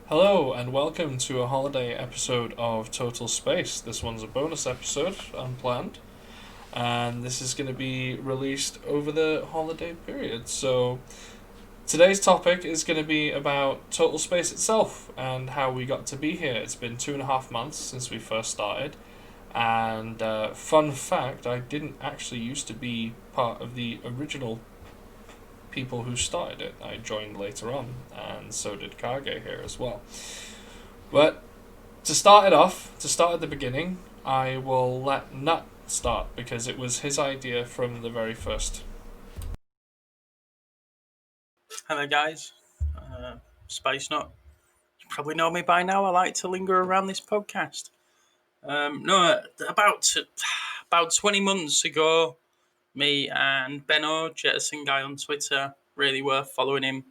Hello and welcome to a holiday episode of Total Space. This one's a bonus episode, unplanned, and this is going to be released over the holiday period. So, today's topic is going to be about Total Space itself and how we got to be here. It's been 2.5 months since we first started, and fun fact, I didn't actually used to be part of the original people who started it. I joined later on, and so did Kage here as well. But to start it off, to start at the beginning, I will let Nut start because it was his idea from the very first. Hello, guys. Space Nut. You probably know me by now. I like to linger around this podcast. No, about 20 months ago, me and Benno, Jettison guy on Twitter, really worth following him,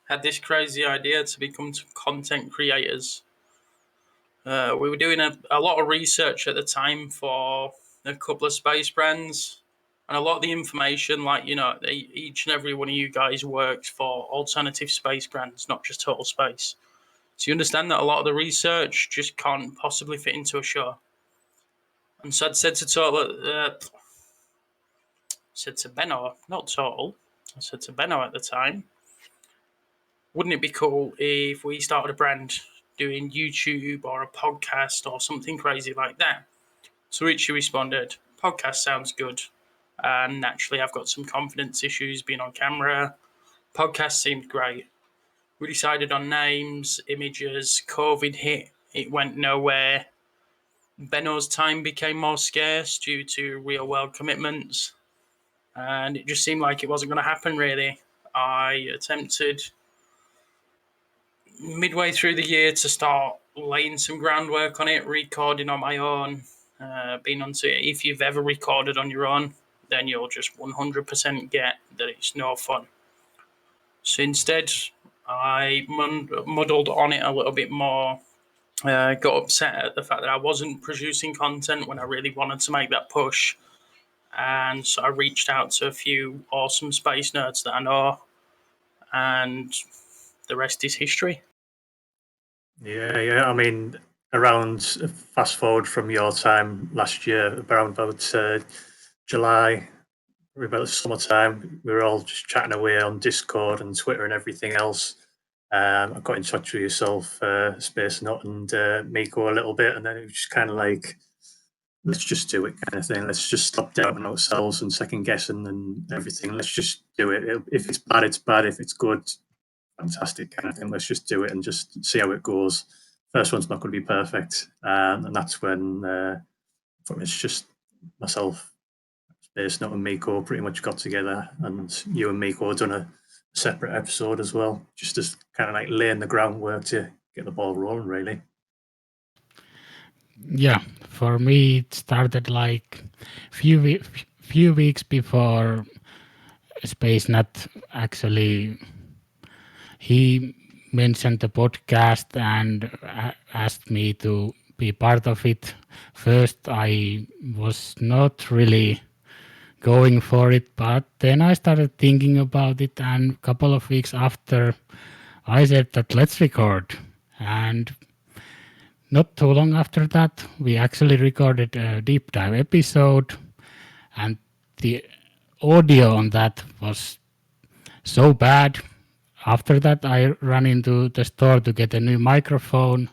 had this crazy idea to become content creators. We were doing a lot of research at the time for a couple of space brands, and a lot of the information, each and every one of you guys works for alternative space brands, not just Total Space. So you understand that a lot of the research just can't possibly fit into a show. And so I'd said to Benno, not Total, I said to Benno at the time, wouldn't it be cool if we started a brand doing YouTube or a podcast or something crazy like that? To which he responded, podcast sounds good. And naturally, I've got some confidence issues being on camera. Podcast seemed great. We decided on names, images. COVID hit. It went nowhere. Benno's time became more scarce due to real world commitments. And it just seemed like it wasn't going to happen, really. I attempted midway through the year to start laying some groundwork on it, recording on my own, being on to it. If you've ever recorded on your own, then you'll just 100% get that it's no fun. So instead, I muddled on it a little bit more. Got upset at the fact that I wasn't producing content when I really wanted to make that push. And so I reached out to a few awesome space nerds that I know, and the rest is history. Yeah. I mean, around fast forward from your time last year, around about July, about summertime, we were all just chatting away on Discord and Twitter and everything else. I got in touch with yourself, Space Nut, and Miko a little bit, and then it was just kind of like, let's just do it kind of thing. Let's just stop doubting ourselves and second guessing and everything. Let's just do it. If it's bad, it's bad. If it's good, fantastic kind of thing. Let's just do it and just see how it goes. First one's not going to be perfect, and that's when it's just myself, Space Nut, and Miko pretty much got together, and you and Miko done a separate episode as well, just as kind of like laying the groundwork to get the ball rolling, really. Yeah, for me it started like few weeks before SpaceNet actually he mentioned the podcast and asked me to be part of it. First, I was not really going for it, but then I started thinking about it, and a couple of weeks after, I said that let's record. And not too long after that, we actually recorded a deep dive episode, and the audio on that was so bad. After that, I ran into the store to get a new microphone,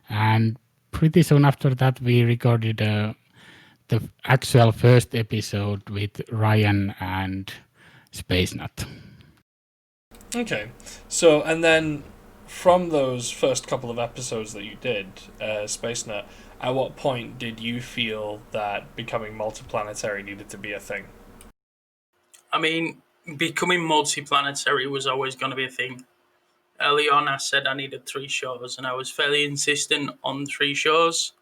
and pretty soon after that, we recorded the actual first episode with Ryan and SpaceNut. Okay, so and then from those first couple of episodes that you did, SpaceNet, at what point did you feel that becoming multiplanetary needed to be a thing? I mean, becoming multiplanetary was always going to be a thing. Early on, I said I needed 3 shows, and I was fairly insistent on 3 shows.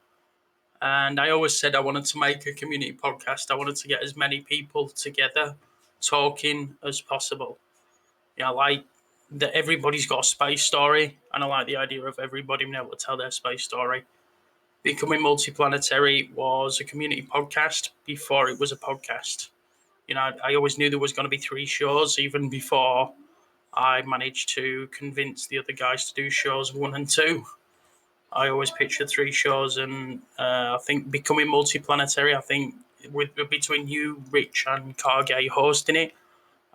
And I always said I wanted to make a community podcast. I wanted to get as many people together talking as possible. I like that everybody's got a space story, and I like the idea of everybody being able to tell their space story. Becoming Multiplanetary was a community podcast before it was a podcast. I always knew there was going to be 3 shows, even before I managed to convince the other guys to do shows 1 and 2. I always picture 3 shows, and I think becoming multiplanetary, I think between you, Rich, and Karge hosting it,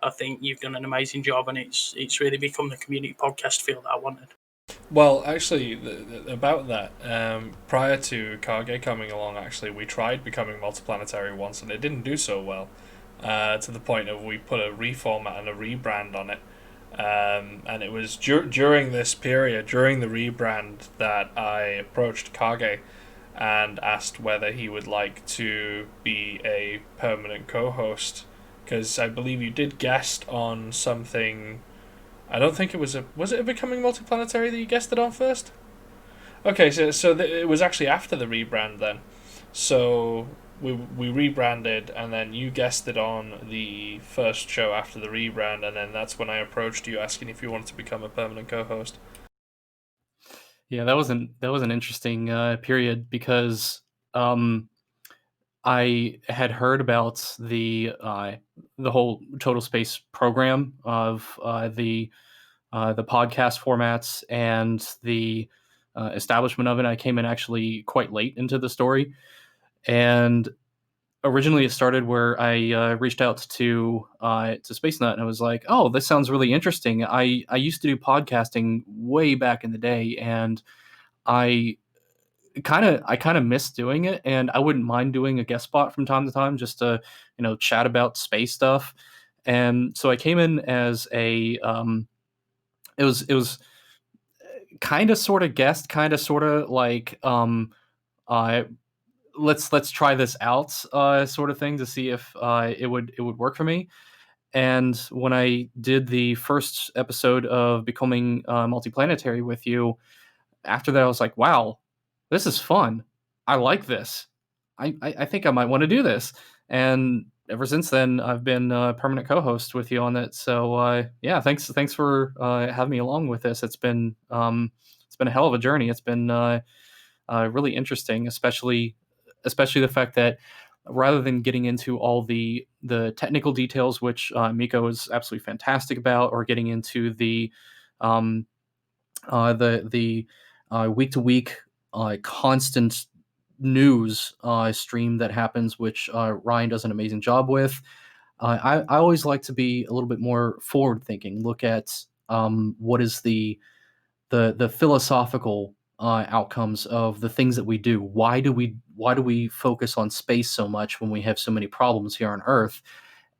I think you've done an amazing job, and it's really become the community podcast feel that I wanted. Well, actually, about that, prior to Karge coming along, actually, we tried becoming multiplanetary once, and it didn't do so well, to the point of we put a reformat and a rebrand on it. And it was during this period, during the rebrand, that I approached Kage and asked whether he would like to be a permanent co-host, because I believe you did guest on something. I don't think it was it a Becoming Multiplanetary that you guested on first? Okay, so it was actually after the rebrand then. So we rebranded, and then you guested on the first show after the rebrand, and then that's when I approached you asking if you wanted to become a permanent co-host. Yeah, that was an interesting period, because I had heard about the whole Total Space program of the podcast formats and the establishment of it. I came in actually quite late into the story, and originally it started where I reached out to SpaceNut, and I was like, "Oh, this sounds really interesting. I used to do podcasting way back in the day, and I kind of miss doing it, and I wouldn't mind doing a guest spot from time to time just to chat about space stuff." And so I came in as a it was kind of sort of guest, kind of sort of like uh let's try this out sort of thing to see if it would work for me. And when I did the first episode of Becoming Multiplanetary with you, after that I was like, wow, this is fun. I like this. I think I might want to do this. And ever since then, I've been a permanent co-host with you on it. So yeah, thanks for having me along with this. It's been a hell of a journey. It's been really interesting, especially the fact that rather than getting into all the technical details, which Miko is absolutely fantastic about, or getting into um, the week to week constant news stream that happens, which Ryan does an amazing job with. I always like to be a little bit more forward thinking. Look at what is the philosophical outcomes of the things that we do. Why do we focus on space so much when we have so many problems here on Earth?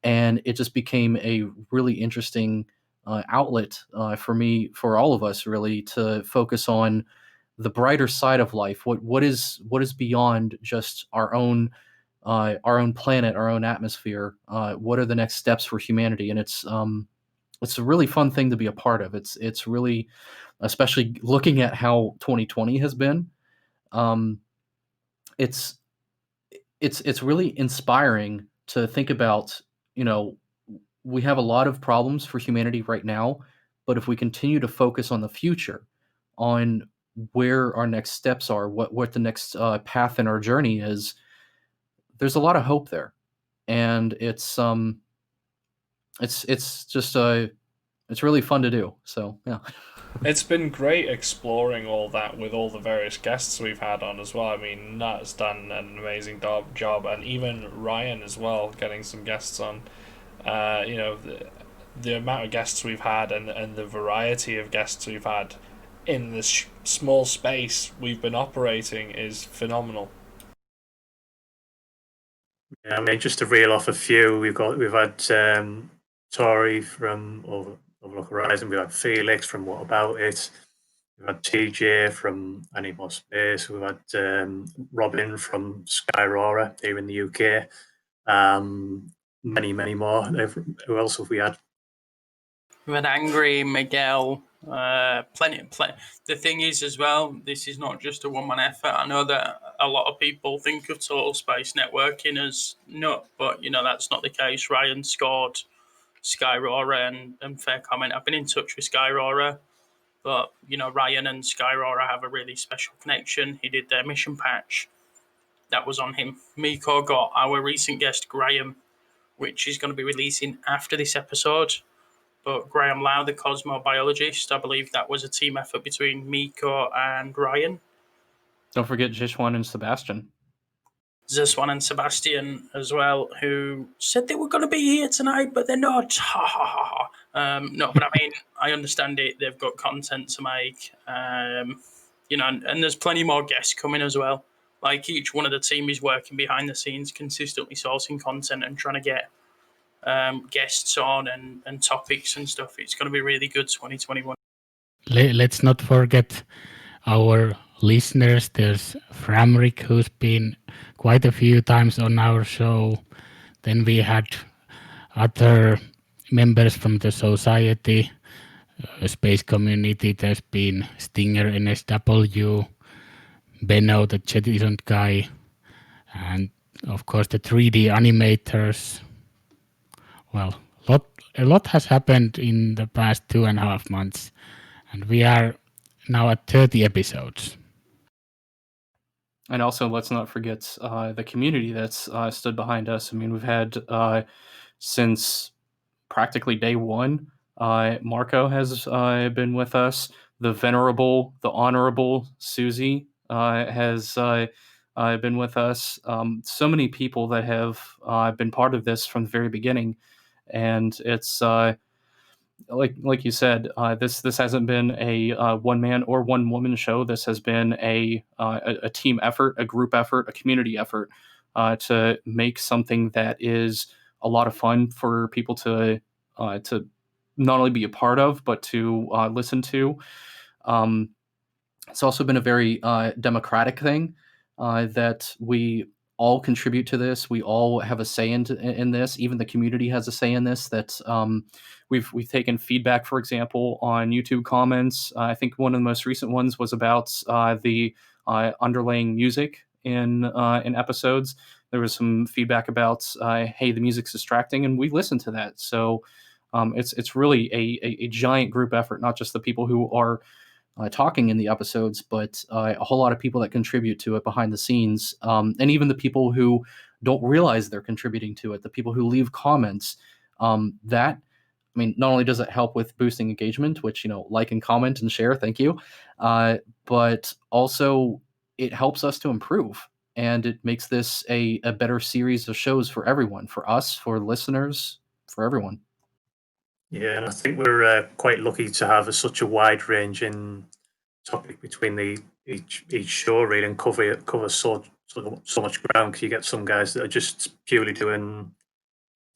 And it just became a really interesting outlet for me, for all of us, really, to focus on the brighter side of life. What is beyond just our own planet, our own atmosphere? What are the next steps for humanity? And it's a really fun thing to be a part of. It's really, especially looking at how 2020 has been. Um, it's it's really inspiring to think about. You know, we have a lot of problems for humanity right now, but if we continue to focus on the future, on where our next steps are, what the next path in our journey is, there's a lot of hope there, and it's just it's really fun to do. So yeah. It's been great exploring all that with all the various guests we've had on as well. I mean, Nat's done an amazing job, and even Ryan as well, getting some guests on. The amount of guests we've had, and the variety of guests we've had in this small space we've been operating is phenomenal. Yeah, I mean, just to reel off a few, we've had Tori from Overlook Horizon. We've had Felix from What About It. We've had TJ from Animal Space. We've had Robin from Skyrora here in the UK. Many, many more. Who else have we had? We had Angry, Miguel, plenty. The thing is, as well, this is not just a one-man effort. I know that a lot of people think of Total Space Networking as nut, but that's not the case. Ryan scored Skyrora and fair comment. I've been in touch with Skyrora, but Ryan and Skyrora have a really special connection. He did their mission patch. That was on him. Miko got our recent guest Graham, which is going to be releasing after this episode. but Graham Lau, the cosmobiologist, I believe that was a team effort between Miko and Ryan. Don't forget Jishwan and Sebastian. Ziswan and Sebastian as well, who said they were going to be here tonight, but they're not. Ha ha ha ha. No, but I mean, I understand it. They've got content to make, and there's plenty more guests coming as well. Like each one of the team is working behind the scenes, consistently sourcing content and trying to get guests on and topics and stuff. It's going to be really good 2021. Let's not forget our listeners. There's Framric, who's been quite a few times on our show. Then we had other members from the society, space community. There's been Stinger NSW, Benno, the Jettison guy, and of course the 3D animators. Well, a lot has happened in the past 2.5 months, and we are now at 30 episodes. And also, let's not forget the community that's stood behind us. I mean, we've had since practically day one. Marco has been with us. The venerable, the honorable Susie has been with us. So many people that have been part of this from the very beginning, and it's like you said, this hasn't been a one man or one woman show. This has been a team effort, a group effort, a community effort to make something that is a lot of fun for people to not only be a part of, but to listen to. It's also been a very democratic thing that we all contribute to this. We all have a say in this. Even the community has a say in this. That we've taken feedback, for example, on YouTube comments. I think one of the most recent ones was about the underlaying music in episodes. There was some feedback about, hey, the music's distracting, and we listened to that. So it's really a giant group effort, not just the people who are talking in the episodes, but a whole lot of people that contribute to it behind the scenes, and even the people who don't realize they're contributing to it, the people who leave comments. That, I mean, not only does it help with boosting engagement, which, like and comment and share, thank you, but also it helps us to improve, and it makes this a better series of shows for everyone, for us, for listeners, for everyone. Yeah, and I think we're quite lucky to have such a wide ranging topic between each show, really, and cover so much ground. Because you get some guys that are just purely doing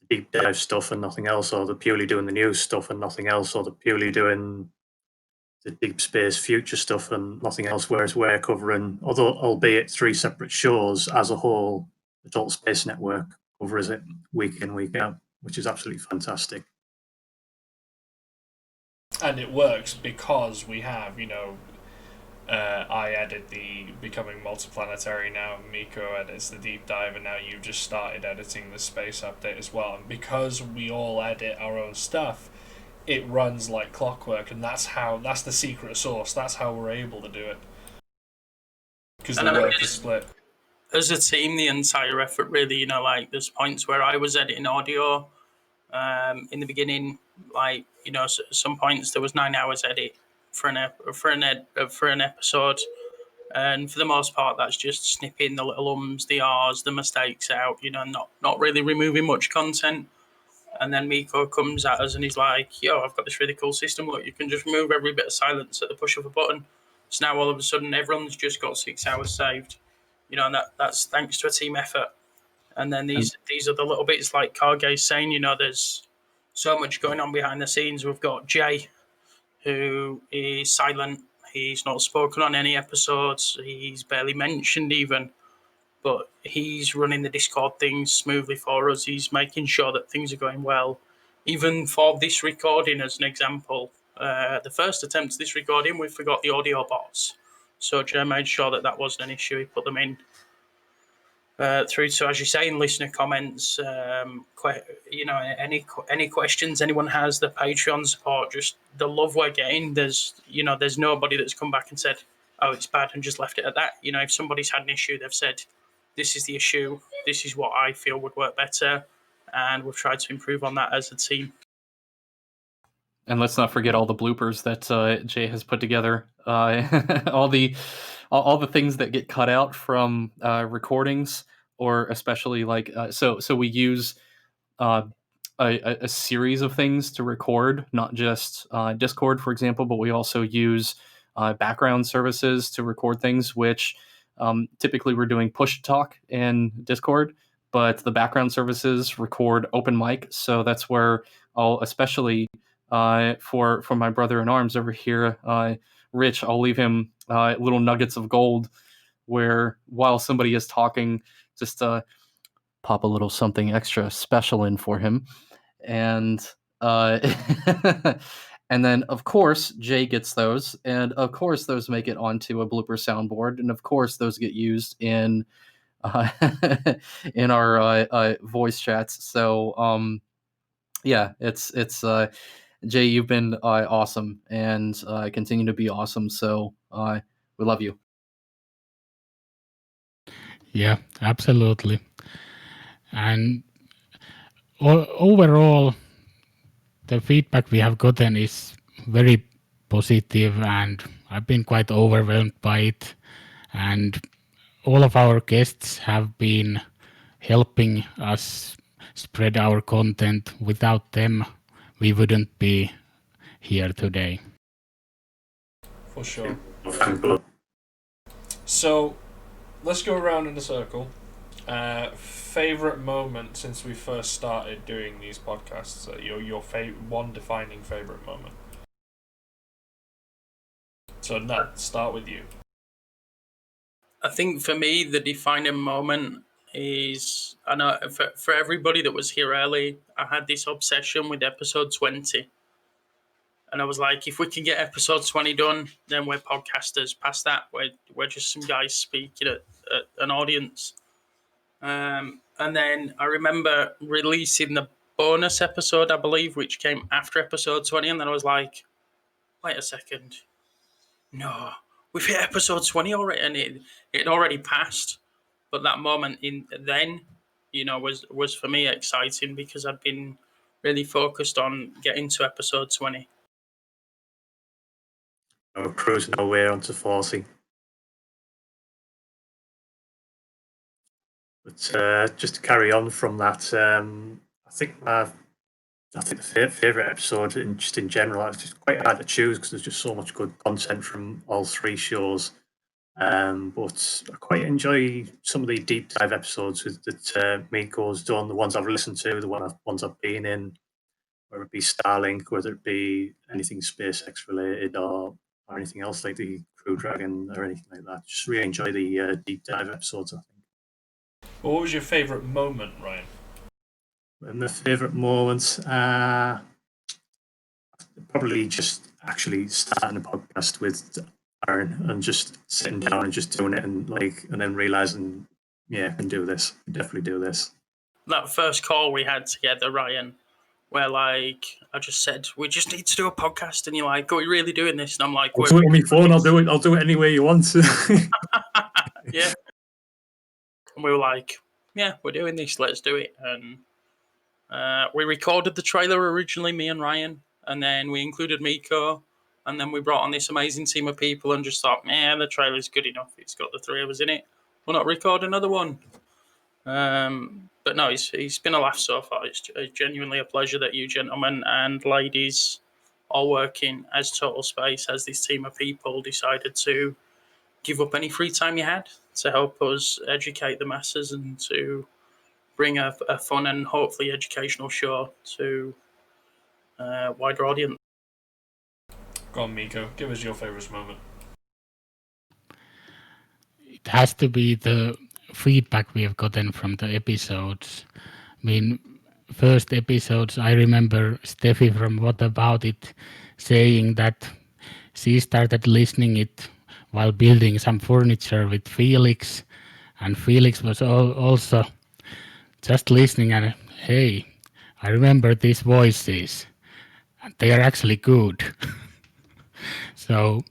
deep dive stuff and nothing else, or they're purely doing the news stuff and nothing else, or they're purely doing the deep space future stuff and nothing else. Whereas we're covering, although albeit 3 separate shows, as a whole, the Total Space Network covers it week in, week out, which is absolutely fantastic. And it works because we have, I edit the Becoming Multiplanetary now, Miko edits the Deep Dive, and now you just started editing the Space Update as well. And because we all edit our own stuff, it runs like clockwork, and that's the secret sauce. That's how we're able to do it. Because the work is split. As a team, the entire effort really, there's points where I was editing audio in the beginning, some points there was 9 hours edit for an episode, and for the most part that's just snipping the little ums, the R's, the mistakes out, not really removing much content. And then Miko comes at us and he's like, yo, I've got this really cool system, look, you can just remove every bit of silence at the push of a button. So now all of a sudden everyone's just got 6 hours saved, and that's thanks to a team effort. And then these are the little bits like Karge's saying, there's so much going on behind the scenes. We've got Jay, who is silent. He's not spoken on any episodes. He's barely mentioned even. But he's running the Discord things smoothly for us. He's making sure that things are going well. Even for this recording, as an example, the first attempt at this recording, we forgot the audio bots. So Jay made sure that wasn't an issue. He put them in. Through to, as you say, in listener comments, any questions anyone has, the Patreon support, just the love we're getting. There's nobody that's come back and said, oh, it's bad, and just left it at that. If somebody's had an issue, they've said, this is the issue, this is what I feel would work better, and we've tried to improve on that as a team. And let's not forget all the bloopers that Jay has put together. All the things that get cut out from recordings, or especially like so we use uh, a series of things to record, not just Discord, for example, but we also use background services to record things, which typically we're doing push to talk in Discord, but the background services record open mic. So that's where I'll, especially for my brother in arms over here, Rich, I'll leave him little nuggets of gold where while somebody is talking, just pop a little something extra special in for him. And and then of course Jay gets those, and of course those make it onto a blooper soundboard, and of course those get used in in our voice chats. So yeah, it's Jay, you've been awesome, and continue to be awesome. So we love you. Yeah, absolutely. And overall, the feedback we have gotten is very positive, and I've been quite overwhelmed by it. And all of our guests have been helping us spread our content. Without them, we wouldn't be here today. For sure. Thank you. So, let's go around in a circle. Favorite moment since we first started doing these podcasts? Your one defining favorite moment. So, Nat, start with you. I think for me, the defining moment is, I know for everybody that was here early, I had this obsession with episode 20. And I was like, if we can get episode 20 done, then we're podcasters. Past that, we're just some guys speaking at an audience. And then I remember releasing the bonus episode, I believe, which came after episode 20. And then I was like, wait a second. No, we've hit episode 20 already. And it had already passed. But that moment then, was for me exciting because I'd been really focused on getting to episode 20. We're cruising our way onto 40. But just to carry on from that, I think the favourite episode, just in general, it's just quite hard to choose because there's just so much good content from all three shows. But I quite enjoy some of the deep dive episodes that Miko's done, the ones I've listened to, the ones I've been in, whether it be Starlink, whether it be anything SpaceX related or anything else like the Crew Dragon or anything like that. Just really enjoy the deep dive episodes, I think. Well, what was your favourite moment, Ryan? And my favourite moments, probably just actually starting a podcast with Aaron and just sitting down and just doing it and then realizing, yeah, I can do this. I can definitely do this. That first call we had together, Ryan, where I just said, we just need to do a podcast, and you're like, are we really doing this? And I'm like, I'll do it on my phone. I'll do it any way you want to. Yeah. And we were like, yeah, we're doing this, let's do it. And we recorded the trailer originally, me and Ryan, and then we included Miko, and then we brought on this amazing team of people and just thought, yeah, the trailer's good enough. It's got the three of us in it. We'll not record another one. But no, it's been a laugh so far. It's genuinely a pleasure that you gentlemen and ladies are working as Total Space, as this team of people decided to give up any free time you had to help us educate the masses and to bring a fun and hopefully educational show to a wider audience. Go on, Miko. Give us your favourite moment. It has to be the feedback we have gotten from the episodes. I mean, first episodes, I remember Steffi from What About It saying that she started listening it while building some furniture with Felix, and Felix was also just listening and, hey, I remember these voices, and they are actually good. So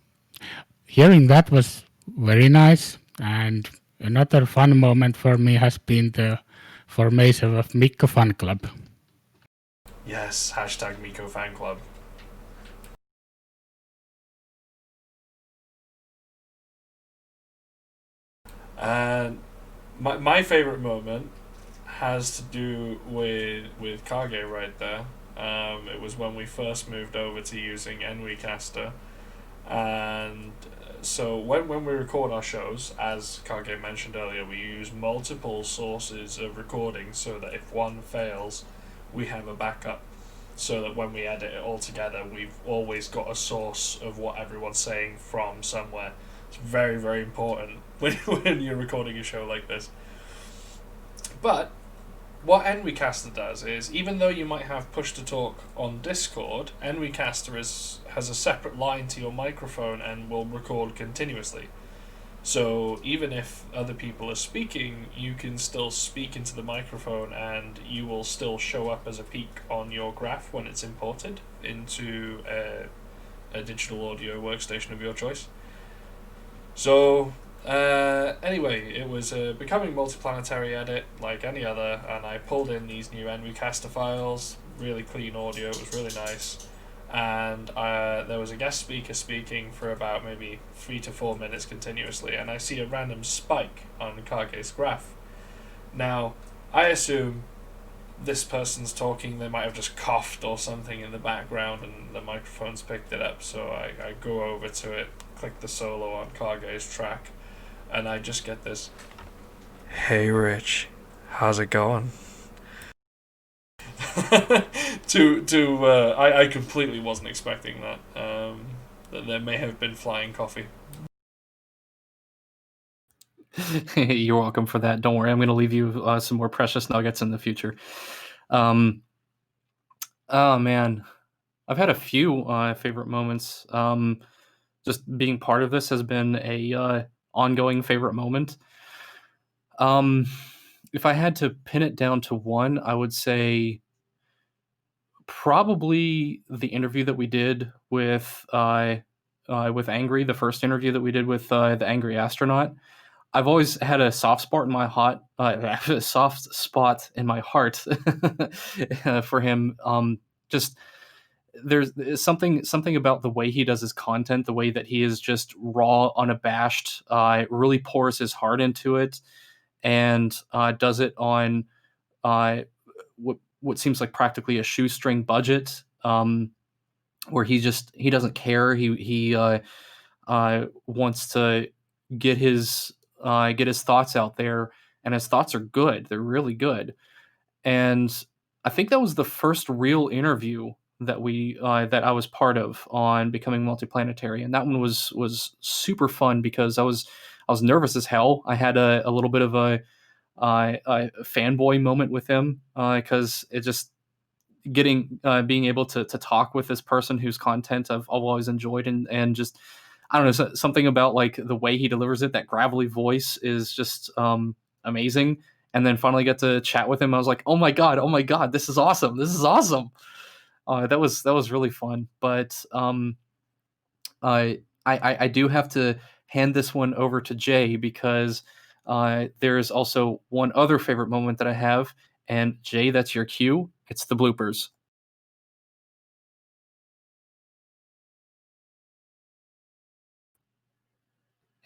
hearing that was very nice, and another fun moment for me has been the formation of Mikko Fan Club. Yes, hashtag Miko Fan Club. And my favorite moment has to do with Kage right there. It was when we first moved over to using Enwicaster, and so when we record our shows, as Kage mentioned earlier, we use multiple sources of recording so that if one fails, we have a backup. So that when we edit it all together, we've always got a source of what everyone's saying from somewhere. It's very, very important when you're recording a show like this. But what Enwicaster does is, even though you might have push to talk on Discord, Enwicaster has a separate line to your microphone and will record continuously. So even if other people are speaking, you can still speak into the microphone and you will still show up as a peak on your graph when it's imported into a digital audio workstation of your choice. So anyway, it was a Becoming Multiplanetary edit like any other, and I pulled in these new Enwicaster files, really clean audio, it was really nice. And there was a guest speaker speaking for about maybe 3 to 4 minutes continuously, and I see a random spike on Kage's graph. Now, I assume this person's talking, they might have just coughed or something in the background and the microphone's picked it up, so I go over to it, click the solo on Kage's track, and I just get this, "Hey Rich, how's it going?" I completely wasn't expecting that. That there may have been flying coffee. You're welcome for that. Don't worry, I'm going to leave you some more precious nuggets in the future. Oh man, I've had a few favorite moments. Just being part of this has been a ongoing favorite moment. If I had to pin it down to one, I would say probably the interview that we did with Angry, the first interview that we did with the Angry Astronaut. I've always had a soft spot in my heart, a soft spot in my heart for him. Just there's something about the way he does his content, the way that he is just raw, unabashed, really pours his heart into it, and does it on what seems like practically a shoestring budget, where he doesn't care. He wants to get his thoughts out there, and his thoughts are good. They're really good. And I think that was the first real interview that I was part of on Becoming Multiplanetary, and that one was super fun because I was nervous as hell. I had a little bit of a fanboy moment with him because it just being able to talk with this person whose content I've always enjoyed, and just I don't know, something about like the way he delivers it, that gravelly voice is just amazing. And then finally got to chat with him. I was like, oh my god, this is awesome. That was really fun. But I do have to hand this one over to Jay because there is also one other favorite moment that I have. And Jay, that's your cue. It's the bloopers.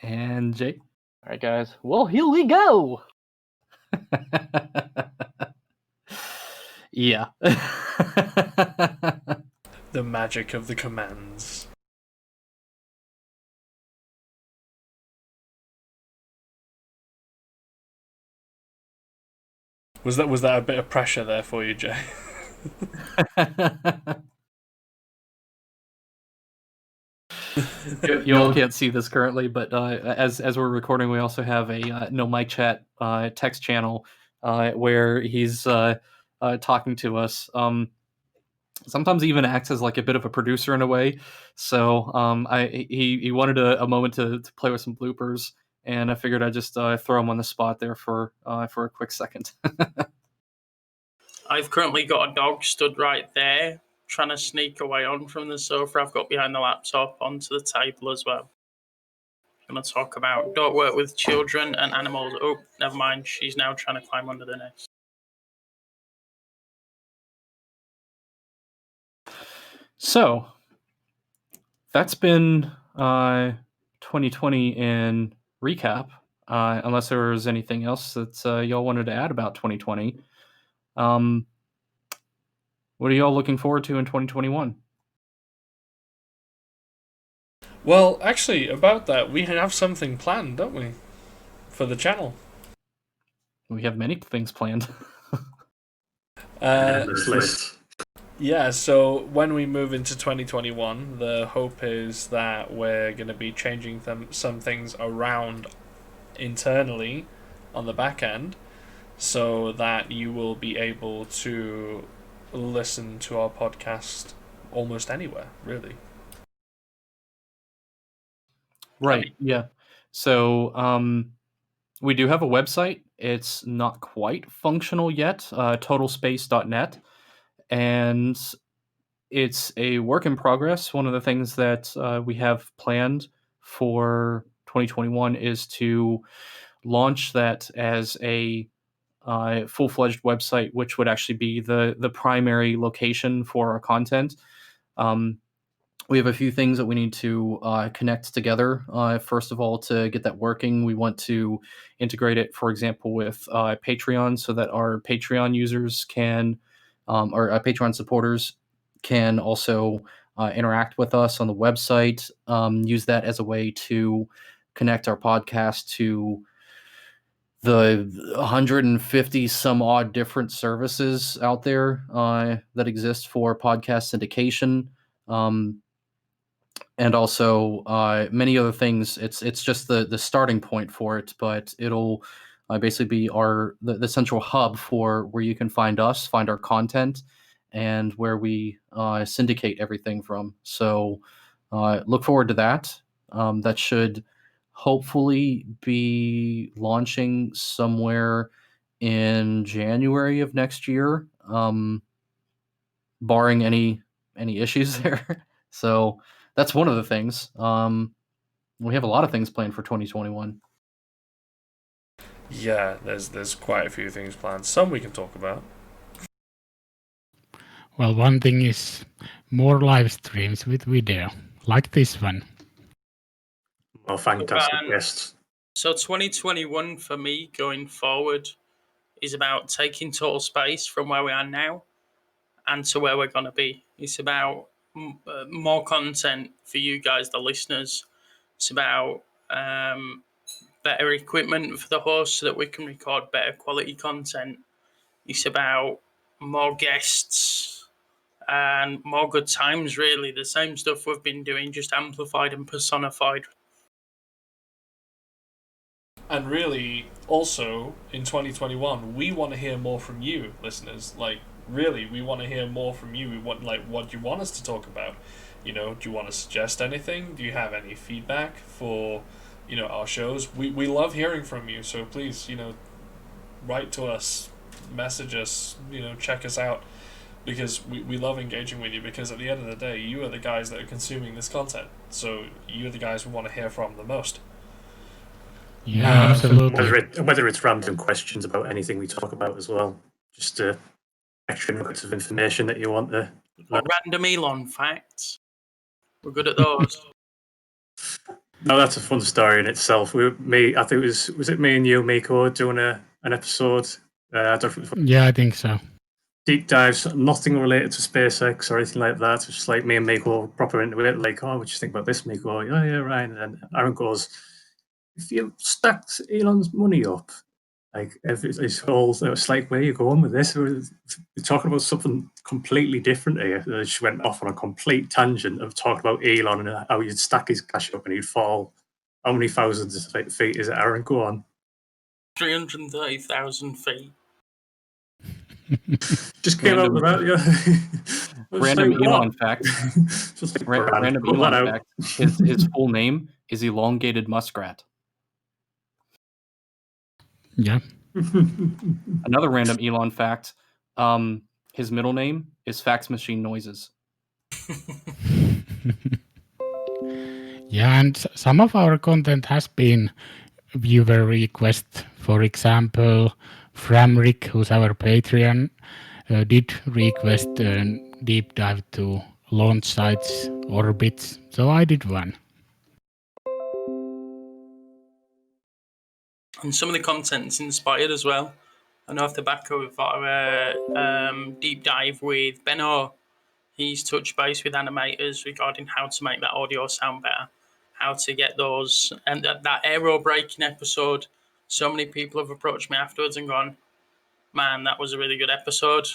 And Jay. All right, guys. Well, here we go. Yeah. The magic of the commands. Was that a bit of pressure there for you, Jay? You all can't see this currently, but as we're recording, we also have a no mic chat text channel where he's talking to us. Sometimes he even acts as like a bit of a producer in a way. So he wanted a moment to play with some bloopers, and I figured I'd just throw him on the spot there for a quick second. I've currently got a dog stood right there, trying to sneak away on from the sofa I've got behind the laptop onto the table as well. I'm going to talk about don't work with children and animals. Oh, never mind. She's now trying to climb under the nest. So that's been 2020 in recap. unless there was anything else that y'all wanted to add about 2020. What are y'all looking forward to in 2021? Well, actually, about that, we have something planned, don't we? For the channel. We have many things planned. This list. Yeah, so when we move into 2021, the hope is that we're going to be changing some things around internally on the back end so that you will be able to listen to our podcast almost anywhere, really. Right, yeah. So we do have a website. It's not quite functional yet, totalspace.net. And it's a work in progress. One of the things that we have planned for 2021 is to launch that as a full-fledged website, which would actually be the primary location for our content. We have a few things that we need to connect together. First of all, to get that working, we want to integrate it, for example, with Patreon, so that our Patreon users can, or Patreon supporters can also interact with us on the website. Use that as a way to connect our podcast to the 150 some odd different services out there that exist for podcast syndication. And also many other things. It's just the starting point for it, but it'll basically be the central hub for where you can find us, find our content, and where we syndicate everything from. So look forward to that. That should hopefully be launching somewhere in January of next year, barring any issues there. So that's one of the things. We have a lot of things planned for 2021. Yeah, there's quite a few things planned. Some we can talk about. Well, one thing is more live streams with video, like this one. Oh, fantastic guests. So 2021 for me going forward is about taking Total Space from where we are now and to where we're going to be. It's about more content for you guys, the listeners. It's about better equipment for the host so that we can record better quality content. It's about more guests and more good times, really. The same stuff we've been doing, just amplified and personified. And really, also, in 2021, we want to hear more from you, listeners. Like, really, we want to hear more from you. We want, like, what do you want us to talk about? You know, do you want to suggest anything? Do you have any feedback for, you know, our shows? We love hearing from you, so please, you know, write to us, message us, you know, check us out, because we love engaging with you, because at the end of the day, you are the guys that are consuming this content, so you're the guys we want to hear from the most. Yeah, absolutely. Whether it's random questions about anything we talk about as well, just extra nuggets of information that you want to Or random Elon facts. We're good at those. No, that's a fun story in itself. I think it was it me and you, Miko, doing an episode? Yeah, I think so. Deep dives, nothing related to SpaceX or anything like that. It's just like me and Miko proper into it. Like, oh, what do you think about this, Miko? Yeah, right. And then Aaron goes, if you stacked Elon's money up, like it's all, it's like, where are you going with this? We're talking about something completely different here. And she went off on a complete tangent of talking about Elon and how you'd stack his cash up and he'd fall. How many thousands of feet is it, Aaron? Go on. 330,000 feet. Just came out with that, yeah. Random like, Elon fact. Just like, Random Elon fact. His full name is elongated muskrat. Yeah. Another random Elon fact. His middle name is Fax Machine Noises. Yeah, and some of our content has been viewer request. For example, Framrick, who's our Patreon, did request a deep dive to launch sites, orbits. So I did one. and some of the content's inspired as well. I know off the back of our deep dive with Benno, he's touched base with animators regarding how to make that audio sound better, how to get those, and that aero braking episode. So many people have approached me afterwards and gone, "Man, that was a really good episode."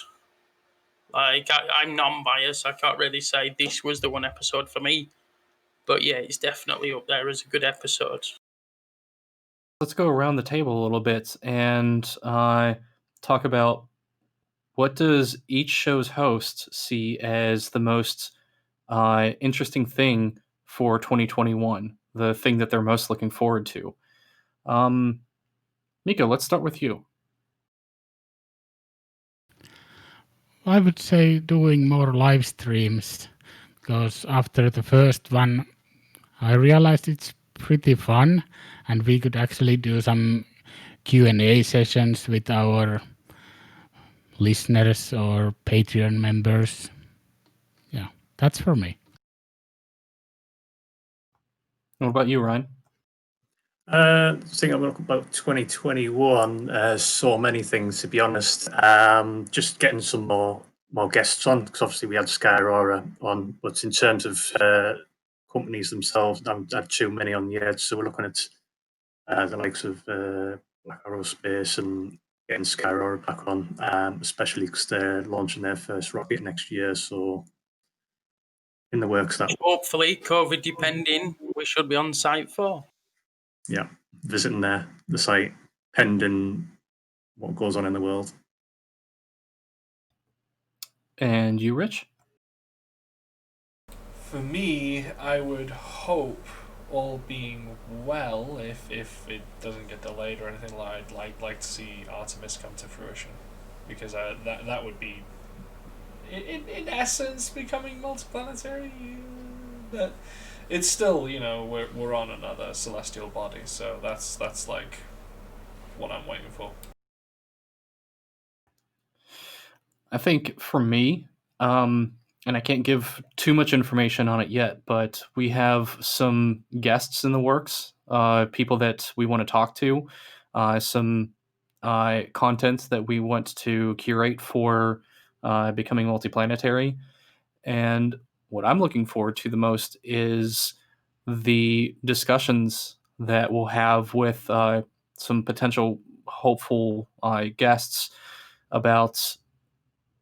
Like I'm non-biased, I can't really say this was the one episode for me, but yeah, it's definitely up there as a good episode. Let's go around the table a little bit and talk about what does each show's host see as the most interesting thing for 2021, the thing that they're most looking forward to. Miko, let's start with you. I would say doing more live streams, because after the first one, I realized it's pretty fun, and we could actually do some Q&A sessions with our listeners or Patreon members. Yeah, that's for me. What about you, Ryan? I think I'm looking about 2021. So many things, to be honest. Just getting some more guests on, because obviously we had Sky Aurora on, but in terms of companies themselves, I haven't had too many on yet. So we're looking at the likes of Black Aerospace and getting Sky Aurora back on, especially because they're launching their first rocket next year. So in the works that. Hopefully, COVID depending, we should be on site for. Yeah, visiting the site, pending what goes on in the world. And you, Rich? For me, I would hope, all being well, if it doesn't get delayed or anything, I'd like to see Artemis come to fruition, because that would be, in essence, becoming multiplanetary. But it's still, we're on another celestial body, so that's like what I'm waiting for. I think for me, and I can't give too much information on it yet, but we have some guests in the works, people that we want to talk to, some content that we want to curate for becoming multiplanetary. And what I'm looking forward to the most is the discussions that we'll have with some potential hopeful guests about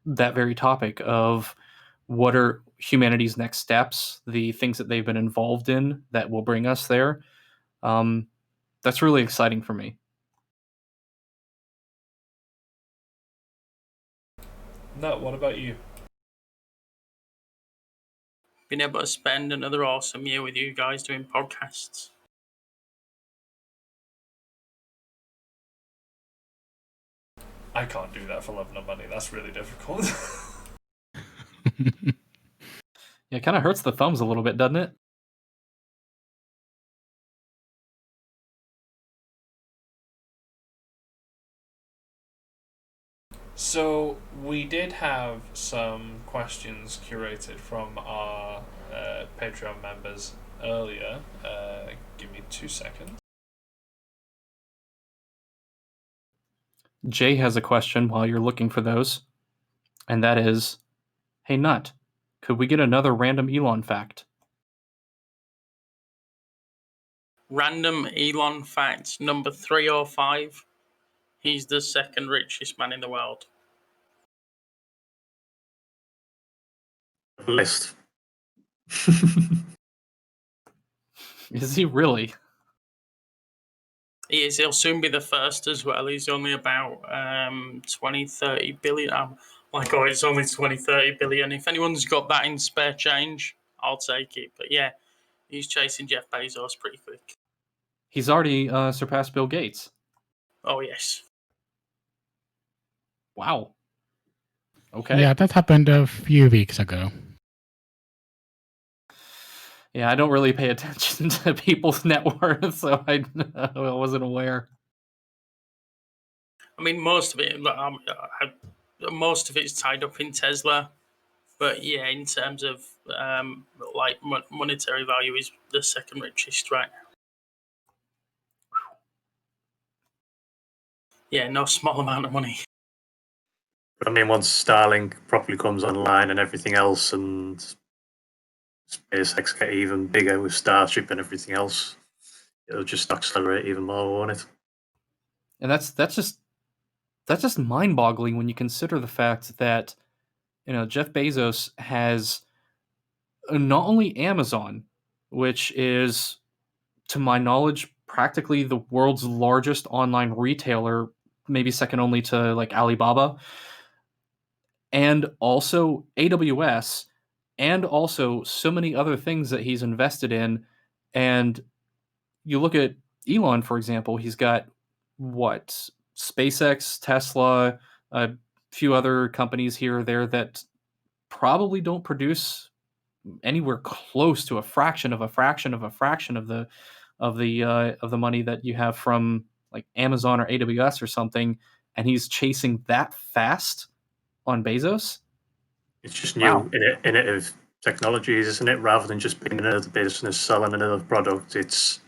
that very topic of what are humanity's next steps, the things that they've been involved in that will bring us there. That's really exciting for me. No, what about you? Being able to spend another awesome year with you guys doing podcasts. I can't do that for love nor money. That's really difficult. Yeah, it kind of hurts the thumbs a little bit, doesn't it? So we did have some questions curated from our Patreon members earlier. Give me 2 seconds. Jay has a question while you're looking for those, and that is, hey Nut, could we get another random Elon fact? Random Elon fact number 305. He's the second richest man in the world. List. Is he really? He is. He'll soon be the first as well. He's only about 20, 30 billion. My God, it's only 20, 30 billion. If anyone's got that in spare change, I'll take it. But yeah, he's chasing Jeff Bezos pretty quick. He's already surpassed Bill Gates. Oh, yes. Wow. Okay. Yeah, that happened a few weeks ago. Yeah, I don't really pay attention to people's net worth, so I wasn't aware. I mean, most of it, most of it's tied up in Tesla. But yeah, in terms of monetary value, he's the second richest right now. Yeah, no small amount of money. But I mean, once Starlink properly comes online and everything else, and SpaceX get even bigger with Starship and everything else, it'll just accelerate even more, won't it? And that's just mind-boggling when you consider the fact that Jeff Bezos has not only Amazon, which is, to my knowledge, practically the world's largest online retailer, maybe second only to like Alibaba, and also AWS, and also so many other things that he's invested in. And you look at Elon, for example, he's got what? SpaceX, Tesla, a few other companies here or there that probably don't produce anywhere close to a fraction of a fraction of a fraction of the money that you have from like Amazon or AWS or something, and he's chasing that fast on Bezos. It's just Wow. new, innovative technologies, isn't it? Rather than just being another business selling another product, it's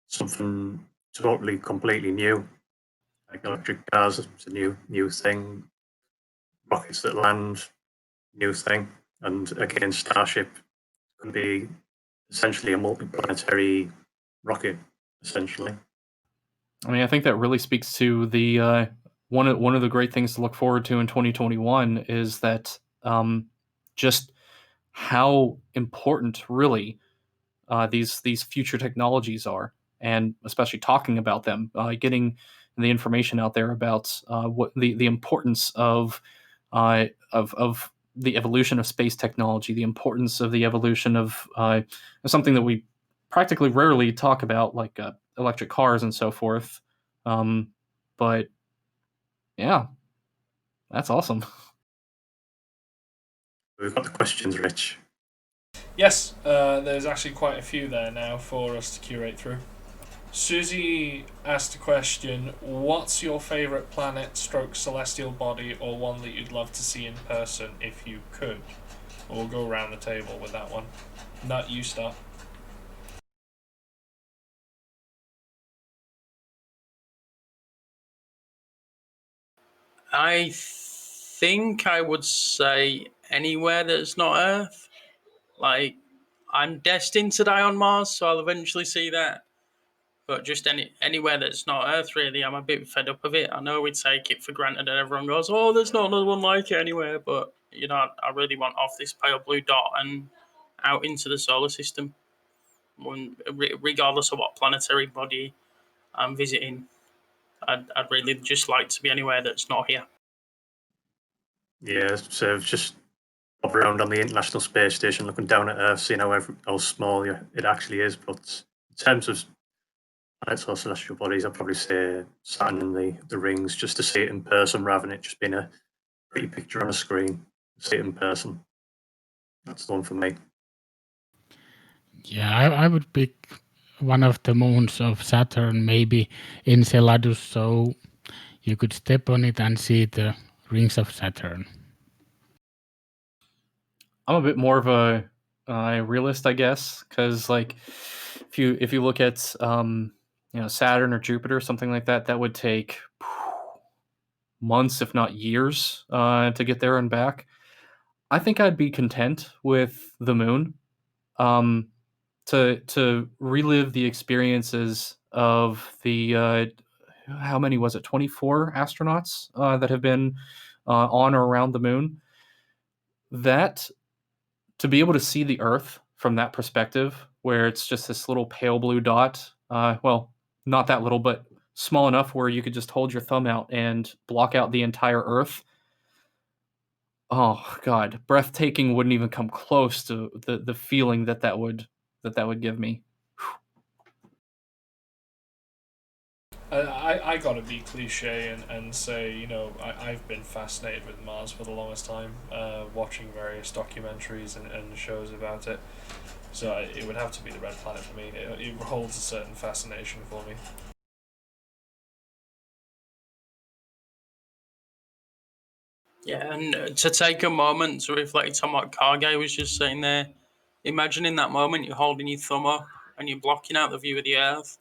something totally, completely new. Like electric cars, it's a new thing. Rockets that land, new thing. And again, Starship can be essentially a multi-planetary rocket, essentially. I mean, I think that really speaks to the one of the great things to look forward to in 2021 is that just how important really these future technologies are, and especially talking about them, getting the information out there about what the importance of the evolution of space technology, the importance of the evolution of something that we practically rarely talk about, like electric cars and so forth. But yeah, that's awesome. We've got the questions, Rich. Yes, there's actually quite a few there now for us to curate through. Susie asked a question: what's your favourite planet stroke celestial body, or one that you'd love to see in person if you could? We'll go around the table with that one. Nut, you start. I think I would say anywhere that's not Earth. Like, I'm destined to die on Mars, so I'll eventually see that. But just anywhere that's not Earth, really, I'm a bit fed up of it. I know we take it for granted and everyone goes, oh, there's not another one like it anywhere. But, I really want off this pale blue dot and out into the solar system. Regardless of what planetary body I'm visiting, I'd really just like to be anywhere that's not here. Yeah, so just pop around on the International Space Station, looking down at Earth, seeing how small it actually is. But in terms of planets or celestial bodies, I'd probably say Saturn and the rings, just to see it in person rather than it just being a pretty picture on a screen. See it in person. That's the one for me. Yeah, I would pick one of the moons of Saturn, maybe Enceladus, so you could step on it and see the rings of Saturn. I'm a bit more of a realist, I guess, because like if you look at Saturn or Jupiter, something like that, that would take months, if not years, to get there and back. I think I'd be content with the moon, to relive the experiences of the how many was it? 24 astronauts that have been on or around the moon. That to be able to see the Earth from that perspective, where it's just this little pale blue dot. Well, not that little, but small enough where you could just hold your thumb out and block out the entire Earth. Oh God, breathtaking wouldn't even come close to the feeling that would give me. I gotta be cliche and say, I've been fascinated with Mars for the longest time, watching various documentaries and shows about it. So it would have to be the red planet for me. It holds a certain fascination for me. Yeah, and to take a moment to reflect on what Kargay was just saying there, imagine in that moment you're holding your thumb up and you're blocking out the view of the Earth.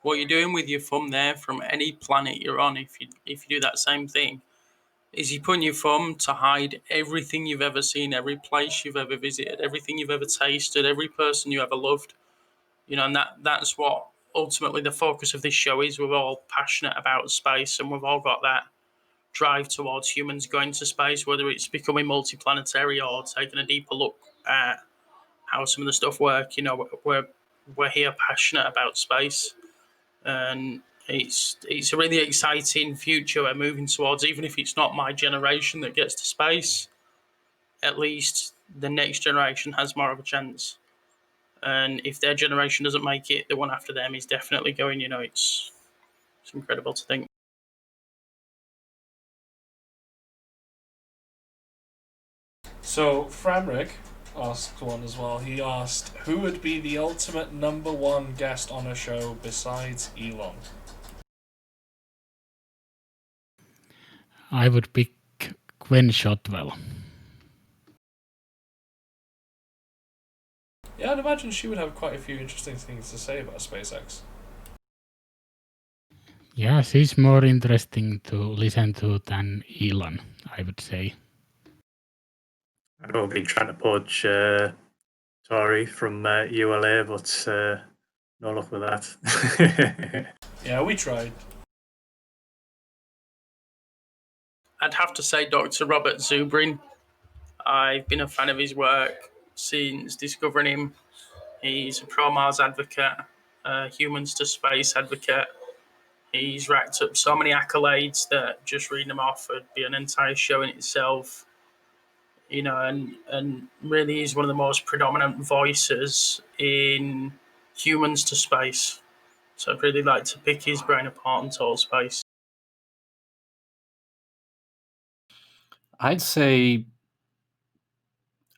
what you're doing with your thumb there from any planet you're on, if you do that same thing, is you're putting your thumb to hide everything you've ever seen, every place you've ever visited, everything you've ever tasted, every person you ever loved. And that's what ultimately the focus of this show is. We're all passionate about space, and we've all got that drive towards humans going to space, whether it's becoming multiplanetary or taking a deeper look at how some of the stuff work. We're here passionate about space, and it's a really exciting future we're moving towards. Even if it's not my generation that gets to space, at least the next generation has more of a chance. And if their generation doesn't make it, the one after them is definitely going. It's incredible to think. So Framrick asked one as well. He asked, who would be the ultimate number one guest on a show besides Elon? I would pick Gwen Shotwell. Yeah, I'd imagine she would have quite a few interesting things to say about SpaceX. Yeah, she's more interesting to listen to than Elon, I would say. I've been trying to poach Tori from ULA, but no luck with that. Yeah, we tried. I'd have to say Dr. Robert Zubrin. I've been a fan of his work since discovering him. He's a pro-Mars advocate, a humans to space advocate. He's racked up so many accolades that just reading them off would be an entire show in itself. And really is one of the most predominant voices in humans to space. So I'd really like to pick his brain apart on total space. I'd say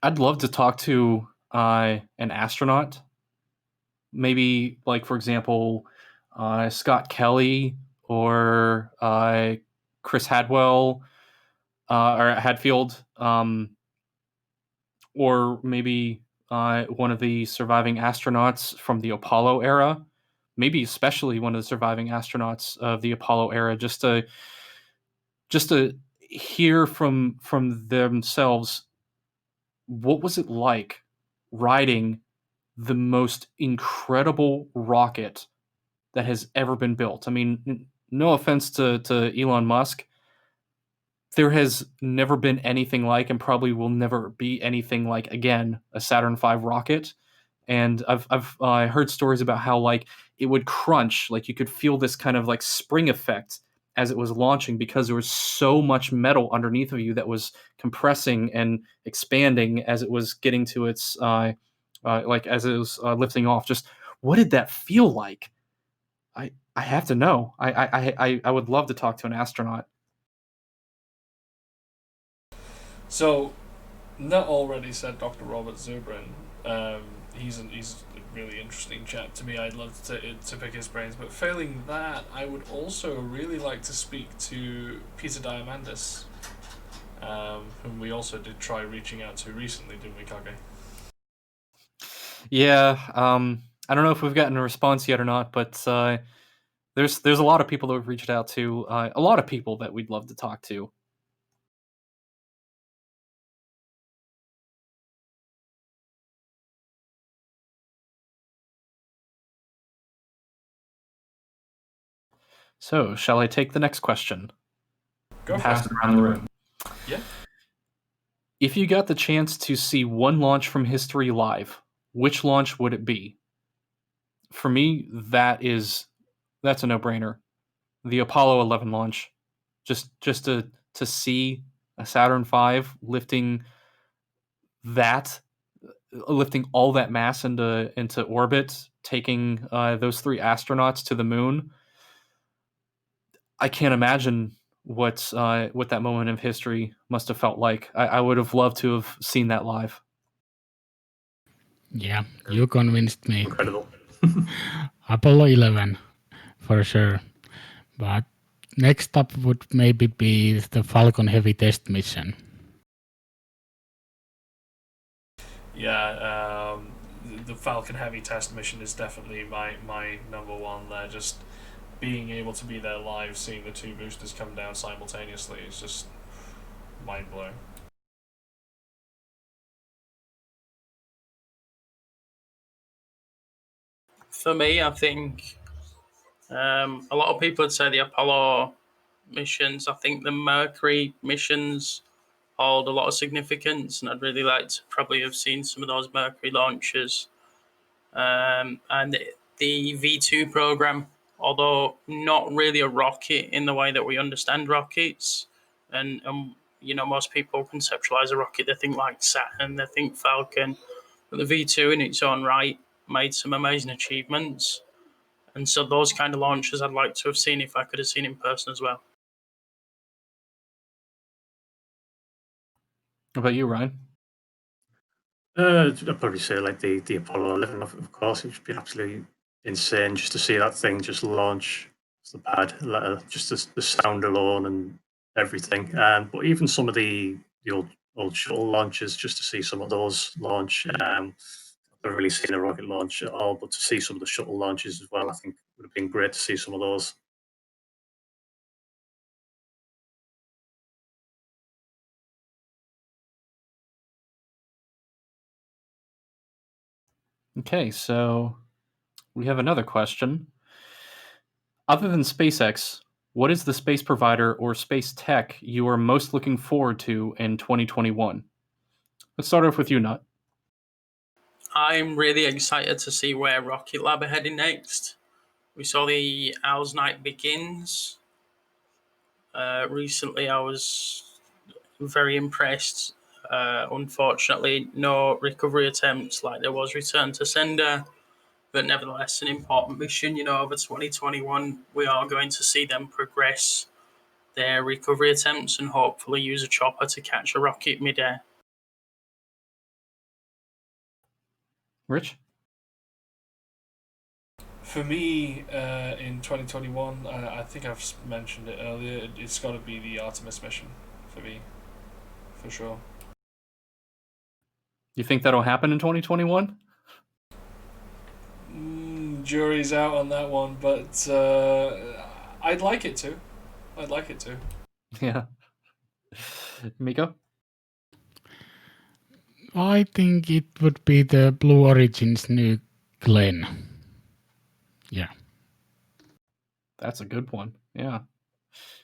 I'd love to talk to an astronaut. Maybe, like, for example, Scott Kelly or Chris Hadwell or Hadfield, or maybe one of the surviving astronauts from the Apollo era. Maybe especially one of the surviving astronauts of the Apollo era, just to hear from themselves, what was it like riding the most incredible rocket that has ever been built. I mean, no offense to Elon Musk, there has never been anything like, and probably will never be anything like again, a Saturn V rocket. And I've heard stories about how, like, it would crunch, like you could feel this kind of like spring effect as it was launching, because there was so much metal underneath of you that was compressing and expanding as it was getting to its like as it was lifting off. Just what did that feel like? I have to know. I would love to talk to an astronaut. So, Nut already said Dr. Robert Zubrin. He's a really interesting chap to me. I'd love to pick his brains, but failing that, I would also really like to speak to Peter Diamandis, whom we also did try reaching out to recently, didn't we, Kage? Yeah, I don't know if we've gotten a response yet or not, but there's a lot of people that we've reached out to, a lot of people that we'd love to talk to. So, shall I take the next question? Go for Pass it. it around the room. Yeah. If you got the chance to see one launch from history live, which launch would it be? For me, that's a no-brainer. The Apollo 11 launch. Just to see a Saturn V lifting all that mass into orbit, taking those 3 astronauts to the moon. I can't imagine what that moment of history must have felt like. I would have loved to have seen that live. Yeah, you convinced me. Incredible. Apollo 11, for sure. But next up would maybe be the Falcon Heavy test mission. Yeah, the Falcon Heavy test mission is definitely my number one there. Just being able to be there live, seeing the two boosters come down simultaneously is just mind blowing. For me, I think a lot of people would say the Apollo missions. I think the Mercury missions hold a lot of significance, and I'd really like to probably have seen some of those Mercury launches. And the V2 program, although not really a rocket in the way that we understand rockets, and most people conceptualize a rocket, they think like Saturn, they think Falcon, but the V2 in its own right made some amazing achievements. And so those kind of launches I'd like to have seen if I could have seen in person as well. What about you, Ryan? I'd probably say like the Apollo 11, of course. It would be absolutely insane just to see that thing just launch off the pad, just the sound alone and everything. But even some of the old shuttle launches, just to see some of those launch. I've never really seen a rocket launch at all, but to see some of the shuttle launches as well, I think would have been great to see some of those. Okay, so we have another question. Other than SpaceX, what is the space provider or space tech you are most looking forward to in 2021? Let's start off with you, Nut. I'm really excited to see where Rocket Lab are heading next. We saw the Owl's Night Begins. Recently, I was very impressed. Unfortunately, no recovery attempts like there was Return to Sender, but nevertheless, an important mission. Over 2021, we are going to see them progress their recovery attempts and hopefully use a chopper to catch a rocket midair. Rich? For me, in 2021, I think I've mentioned it earlier, it's got to be the Artemis mission for me, for sure. You think that'll happen in 2021? Jury's out on that one, but I'd like it to. I'd like it to. Yeah. Miko? I think it would be the Blue Origin's new Glen. Yeah. That's a good one. Yeah.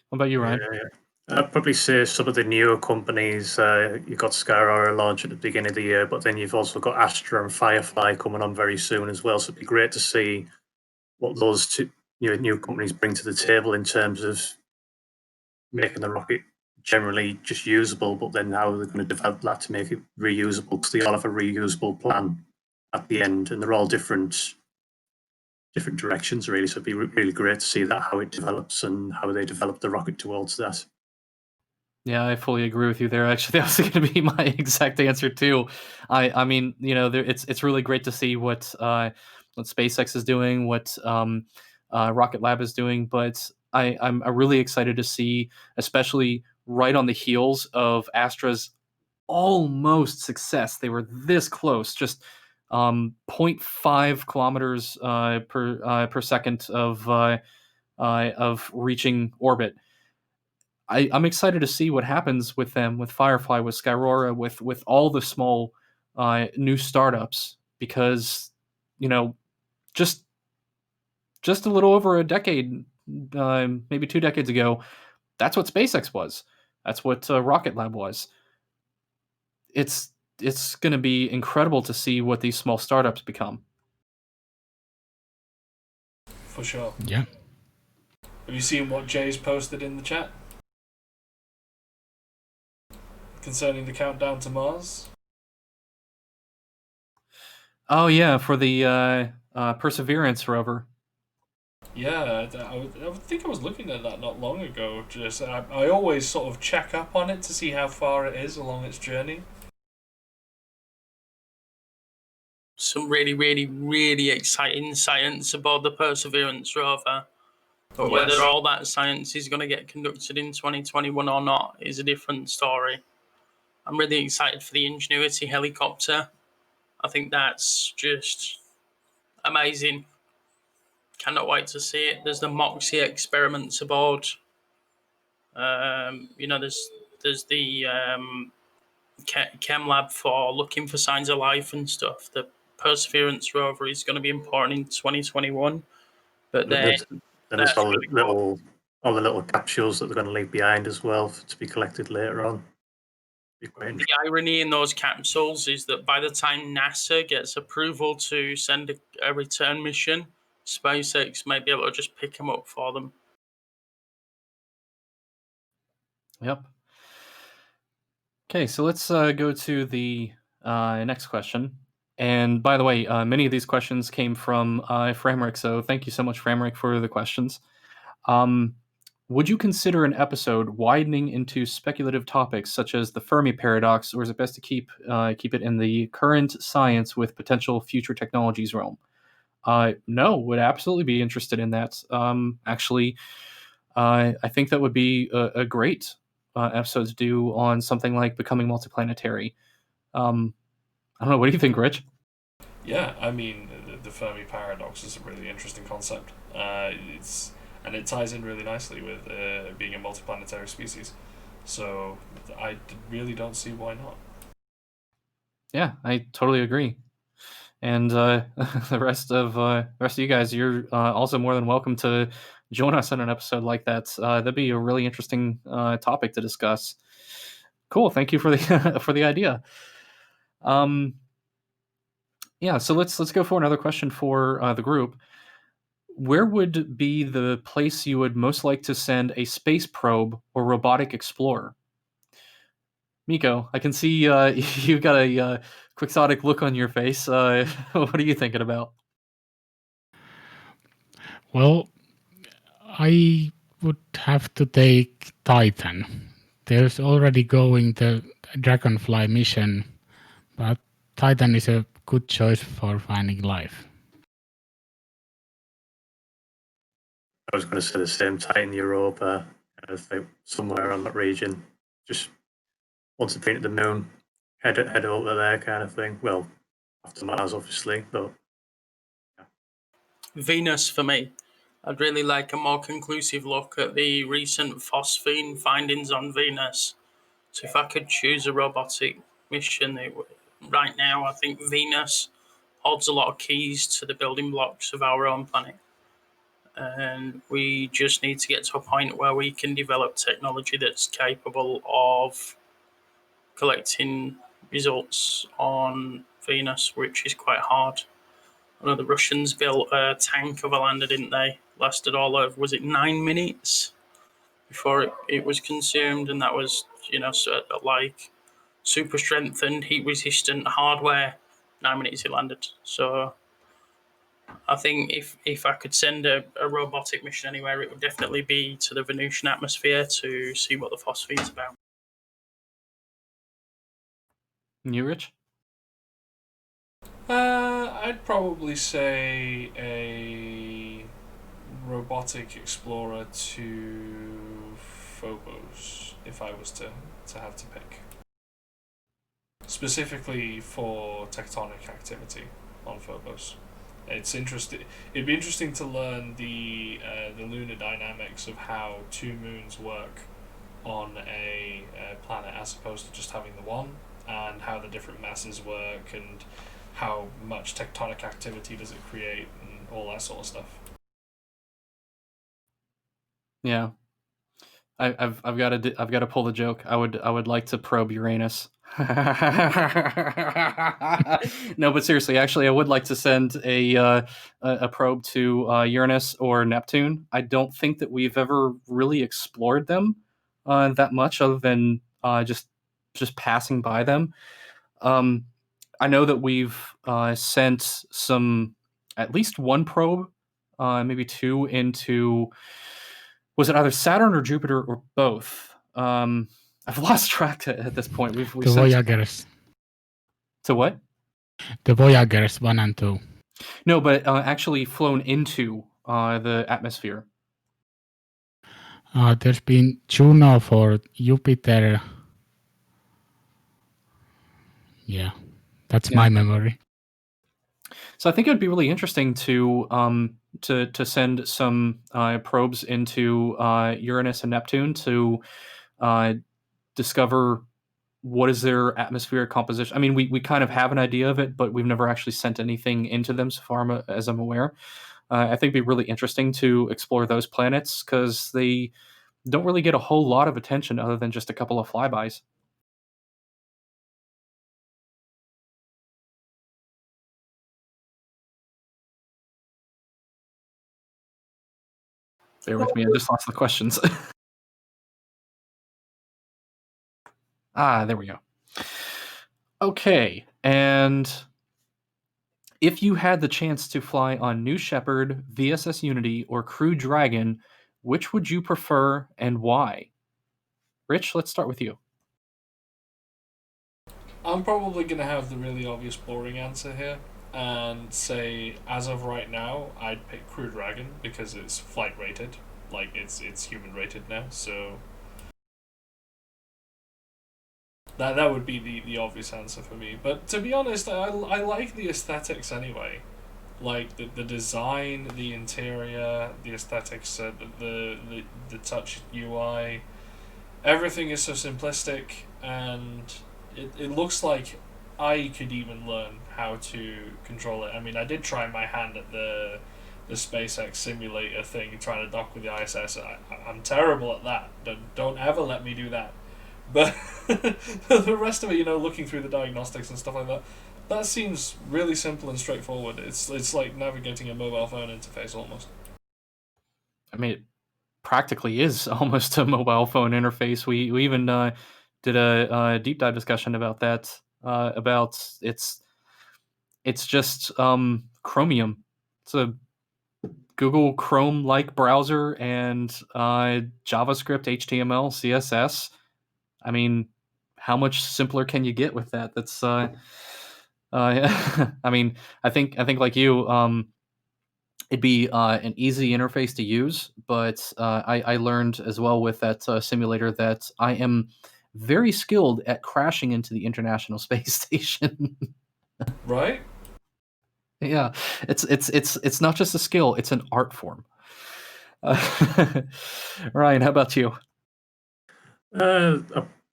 What about you, Ryan? Yeah. I'd probably say some of the newer companies. You've got Skyrocket launch at the beginning of the year, but then you've also got Astra and Firefly coming on very soon as well. So it'd be great to see what those two new companies bring to the table in terms of making the rocket generally just usable, but then how they're going to develop that to make it reusable, because they all have a reusable plan at the end, and they're all different directions really. So it'd be really great to see that, how it develops and how they develop the rocket towards that. Yeah, I fully agree with you there. Actually, that was going to be my exact answer too. I mean, it's really great to see what SpaceX is doing, what Rocket Lab is doing, but I'm really excited to see, especially right on the heels of Astra's almost success. They were this close, just 0.5 kilometers per second of reaching orbit. I'm excited to see what happens with them, with Firefly, with Skyrora, with all the small new startups, because just a little over a decade, maybe 2 decades ago, that's what SpaceX was. That's what Rocket Lab was. It's going to be incredible to see what these small startups become. For sure. Yeah. Have you seen what Jay's posted in the chat? Concerning the countdown to Mars? Oh yeah, for the Perseverance rover. Yeah, I think I was looking at that not long ago. Just I always sort of check up on it to see how far it is along its journey. Some really, really, really exciting science aboard the Perseverance rover. But whether all that science is going to get conducted in 2021 or not is a different story. I'm really excited for the Ingenuity helicopter. I think that's just amazing. Cannot wait to see it. There's the Moxie experiments aboard. There's the chem lab for looking for signs of life and stuff. The Perseverance rover is going to be important in 2021, but then there's that's all really the little capsules that they're going to leave behind as well to be collected later on. The irony in those capsules is that by the time NASA gets approval to send a return mission, SpaceX may be able to just pick them up for them. Yep. Okay, so let's go to the next question. And by the way, many of these questions came from Framerick, so thank you so much, Framerick, for the questions. Would you consider an episode widening into speculative topics such as the Fermi paradox, or is it best to keep it in the current science with potential future technologies realm? No, would absolutely be interested in that. Actually, I think that would be a great episode to do on something like becoming multiplanetary. I don't know. What do you think, Rich? Yeah, I mean, the Fermi paradox is a really interesting concept. And it ties in really nicely with being a multiplanetary species. So I really don't see why not. Yeah, I totally agree. And the rest of you guys, you're also more than welcome to join us on an episode like that. That'd be a really interesting topic to discuss. Cool. Thank you for the for the idea. Yeah. So let's go for another question for the group. Where would be the place you would most like to send a space probe or robotic explorer? Miko, I can see you've got a quixotic look on your face. What are you thinking about? Well, I would have to take Titan. There's already going the Dragonfly mission, but Titan is a good choice for finding life. I was going to say the same, Titan Europa, kind of thing, somewhere on that region. Just once I've been at the moon, head over there, kind of thing. Well, after Mars, obviously, but yeah. Venus for me. I'd really like a more conclusive look at the recent phosphine findings on Venus. So if I could choose a robotic mission right now, I think Venus holds a lot of keys to the building blocks of our own planet. And we just need to get to a point where we can develop technology that's capable of collecting results on Venus, which is quite hard. I know the Russians built a tank of a lander, didn't they? Lasted all of, was it 9 minutes before it was consumed? And that was, sort of like super strengthened, heat resistant hardware. 9 minutes it landed. So I think if I could send a robotic mission anywhere, it would definitely be to the Venusian atmosphere to see what the phosphine's about. You, Rich? I'd probably say a robotic explorer to Phobos if I was to have to pick. Specifically for tectonic activity on Phobos. It's interesting. It'd be interesting to learn the lunar dynamics of how two moons work on a planet as opposed to just having the one, and how the different masses work, and how much tectonic activity does it create, and all that sort of stuff. Yeah, I've got to pull the joke. I would like to probe Uranus. No, but seriously, actually, I would like to send a probe to Uranus or Neptune. I don't think that we've ever really explored them that much, other than just passing by them. I know that we've sent at least one probe, maybe two, into, was it either Saturn or Jupiter or both? I've lost track at this point. We've The Voyagers. To what? The Voyagers 1 and 2. No, but actually flown into the atmosphere. There's been Juno for Jupiter. Yeah, that's my memory. So I think it would be really interesting to send some probes into Uranus and Neptune to discover what is their atmospheric composition. I mean, we kind of have an idea of it, but we've never actually sent anything into them so far as I'm aware. I think it'd be really interesting to explore those planets because they don't really get a whole lot of attention other than just a couple of flybys. Bear with me, I just lost the questions. There we go. Okay, and if you had the chance to fly on New Shepard, VSS Unity, or Crew Dragon, which would you prefer and why? Rich, let's start with you. I'm probably going to have the really obvious boring answer here and say, as of right now, I'd pick Crew Dragon because it's flight rated. Like, it's human rated now, so that would be the obvious answer for me. But to be honest, I like the aesthetics anyway. Like, the design, the interior, the aesthetics, the touch UI, everything is so simplistic, and it looks like I could even learn how to control it. I mean, I did try my hand at the SpaceX simulator thing, trying to dock with the ISS. I'm terrible at that. Don't ever let me do that. But the rest of it, looking through the diagnostics and stuff like that, that seems really simple and straightforward. It's like navigating a mobile phone interface almost. I mean, it practically is almost a mobile phone interface. We even did a deep dive discussion about that. About it's just Chromium. It's a Google Chrome-like browser and JavaScript, HTML, CSS. I mean, how much simpler can you get with that? That's I mean, I think like you, it'd be an easy interface to use, but I learned as well with that simulator that I am very skilled at crashing into the International Space Station. Right? Yeah, it's not just a skill; it's an art form. Ryan, how about you?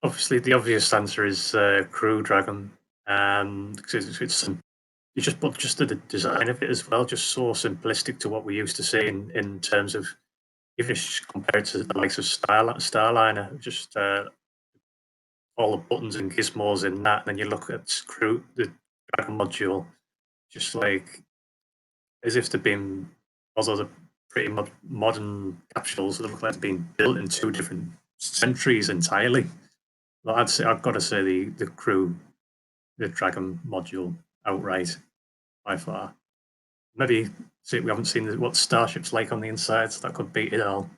Obviously, the obvious answer is Crew Dragon, because just the design of it as well, just so simplistic to what we used to see in terms of, even if you compare it to the likes of Starliner, just all the buttons and gizmos in that, and then you look at the Dragon module, just like as if they've been, although they're pretty modern capsules, that look like they've been built in two different centuries entirely. Well, I've got to say the Dragon module outright by far. Maybe we haven't seen what Starship's like on the inside, so that could beat it all.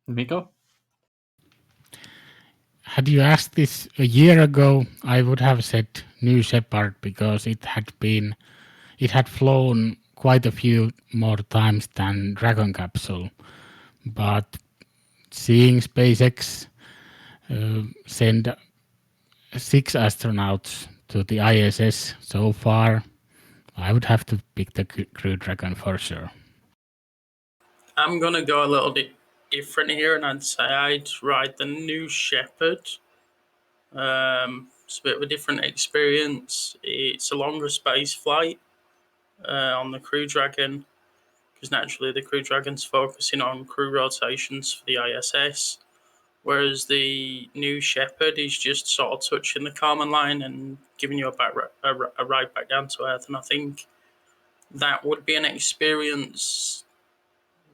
Miko? Had you asked this a year ago, I would have said New Shepard because it had flown quite a few more times than Dragon capsule. But seeing SpaceX send 6 astronauts to the ISS so far, I would have to pick the Crew Dragon for sure. I'm going to go a little bit different here, and I'd say I'd ride the New Shepard. It's a bit of a different experience. It's a longer space flight on the Crew Dragon, because naturally the Crew Dragon's focusing on crew rotations for the ISS, whereas the New Shepard is just sort of touching the Kármán line and giving you a ride back down to Earth. And I think that would be an experience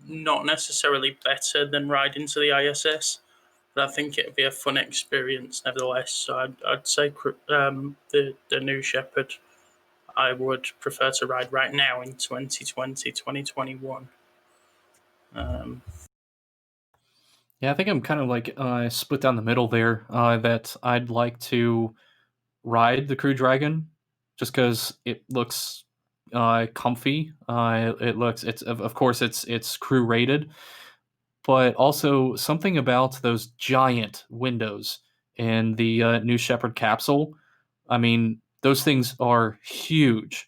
not necessarily better than riding to the ISS, but I think it'd be a fun experience nevertheless. So I'd say the New Shepard I would prefer to ride right now in 2020, 2021. Yeah, I think I'm kind of like split down the middle there. That I'd like to ride the Crew Dragon just because it looks comfy. It's of course it's crew rated, but also something about those giant windows in the New Shepard capsule. I mean, those things are huge.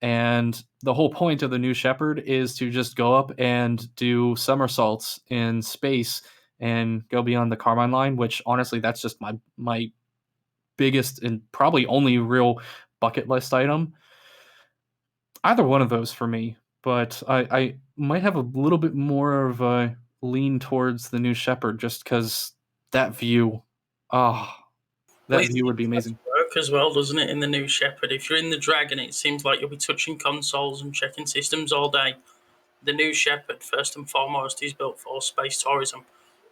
And the whole point of the New Shepard is to just go up and do somersaults in space and go beyond the Carmine line, which honestly, that's just my biggest and probably only real bucket list item. Either one of those for me, but I might have a little bit more of a lean towards the New Shepard just because that view, that view would be amazing. Work as well, doesn't it? In the New Shepard, if you're in the Dragon, it seems like you'll be touching consoles and checking systems all day. The New Shepard, first and foremost, is built for space tourism.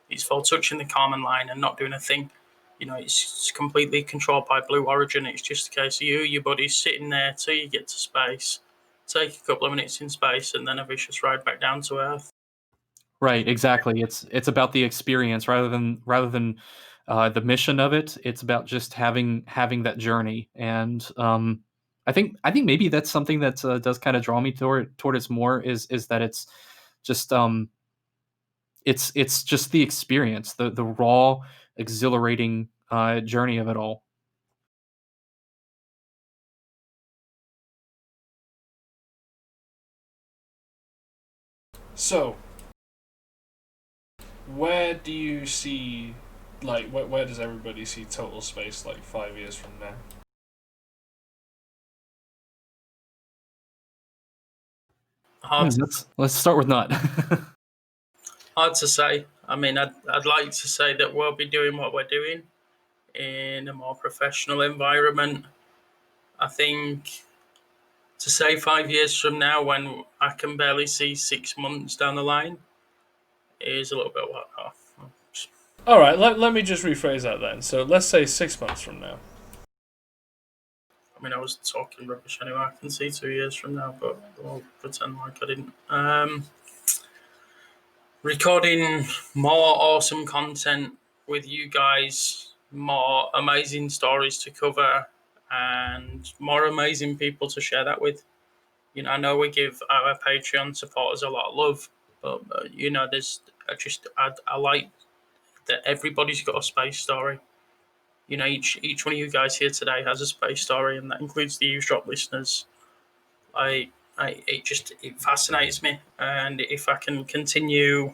It's for touching the Carmine line and not doing a thing. You know, it's completely controlled by Blue Origin. It's just a case of your buddies sitting there till you get to space, take a couple of minutes in space, and then a vicious ride back down to Earth. Right, exactly. It's about the experience rather than the mission of it. It's about just having that journey, and I think maybe that's something that does kind of draw me toward it more is that it's just it's just the experience, the raw, exhilarating journey of it all. So, where do you see, like, where does everybody see Total Space, like, 5 years from now? Let's start with not. Hard to say. I mean, I'd like to say that we'll be doing what we're doing in a more professional environment. I think to say 5 years from now, when I can barely see 6 months down the line, is a little bit off. Alright, let me just rephrase that then. So let's say 6 months from now. I mean, I was talking rubbish anyway. I can see 2 years from now, but I'll pretend like I didn't. Recording more awesome content with you guys, more amazing stories to cover, and more amazing people to share that with. You know, I know we give our Patreon supporters a lot of love, but you know, I like that everybody's got a space story. You know, each one of you guys here today has a space story, and that includes the eavesdrop listeners. It fascinates me, and if I can continue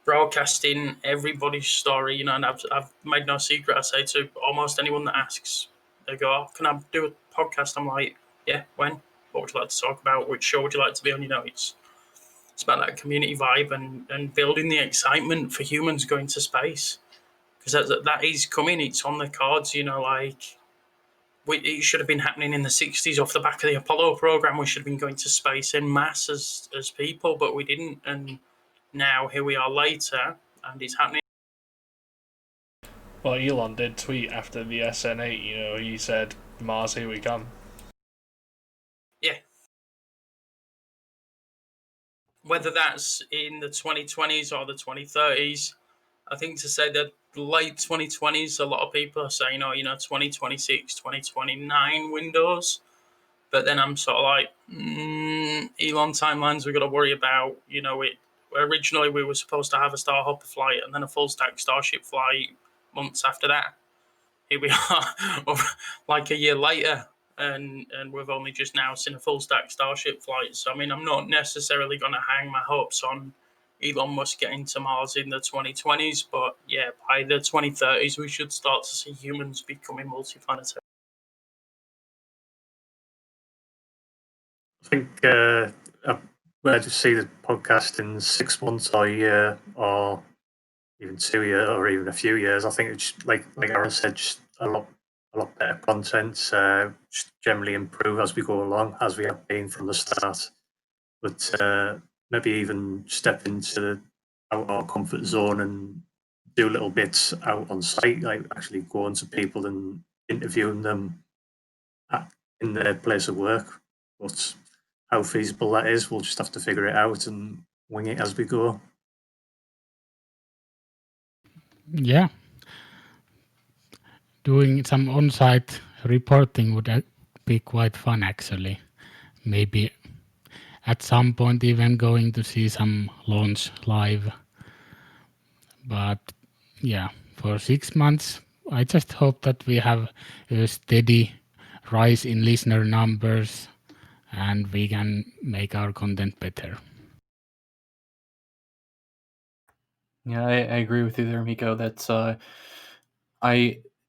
broadcasting everybody's story, you know, and I've made no secret. I say to almost anyone that asks, they go, "Oh, can I do a podcast?" I'm like, "Yeah, when? What would you like to talk about? Which show would you like to be on?" You know, it's about that community vibe and building the excitement for humans going to space, because that is coming. It's on the cards. You know, like it should have been happening in the 60s off the back of the Apollo program. We should have been going to space en masse as people, but we didn't. And now here we are later, and it's happening. Well, Elon did tweet after the SN8, you know, he said, "Mars, here we come." Yeah. Whether that's in the 2020s or the 2030s, I think to say that late 2020s, a lot of people are saying, oh, you know, 2026, 2029 windows. But then I'm sort of like, Elon timelines we've got to worry about. You know, originally we were supposed to have a Starhopper flight and then a full stack Starship flight months after that. Here we are, like a year later, and we've only just now seen a full stack Starship flight. So I mean, I'm not necessarily going to hang my hopes on Elon Musk getting to Mars in the 2020s, but yeah, by the 2030s, we should start to see humans becoming multiplanetary. I think where to see the podcast in 6 months or a year or even 2 years or even a few years. I think it's like Aaron said, just a lot better content, just generally improve as we go along, as we have been from the start. But maybe even step into our comfort zone and do little bits out on site, like actually going to people and interviewing them in their place of work. But how feasible that is, we'll just have to figure it out and wing it as we go. Yeah. Doing some on-site reporting would be quite fun, actually. Maybe at some point even going to see some launch live. But yeah, for 6 months, I just hope that we have a steady rise in listener numbers, and we can make our content better. Yeah, I agree with you there, Miko. That's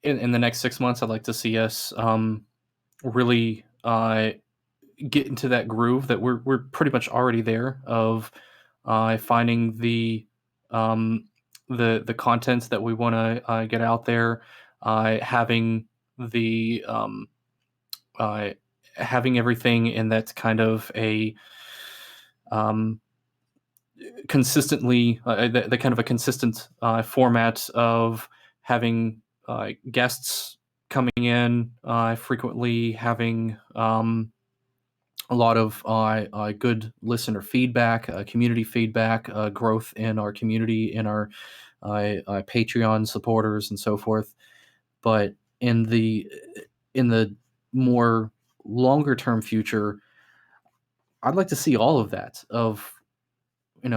in the next 6 months, I'd like to see us really get into that groove that we're pretty much already there of finding the content that we want to get out there, having the uh, having everything in that kind of a um, consistently the kind of a consistent format of having guests coming in frequently, having a lot of good listener feedback, community feedback, growth in our community, in our Patreon supporters, and so forth. But in the more longer term future, I'd like to see all of that of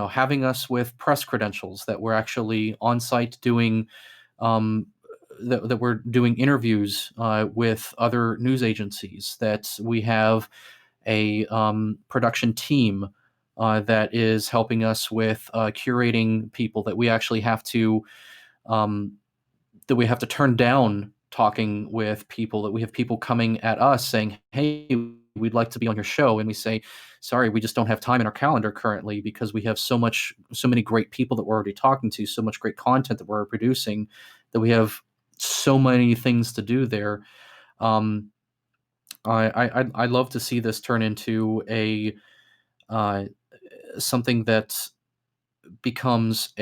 having us with press credentials, that we're actually on site doing um, that we're doing interviews with other news agencies, that we have a production team that is helping us with curating people, that we actually have to um, turn down talking with people, that we have people coming at us saying, hey, we'd like to be on your show, and we say, sorry, we just don't have time in our calendar currently, because we have so many great people that we're already talking to, so much great content that we're producing, that we have so many things to do there. um, I love to see this turn into a something that becomes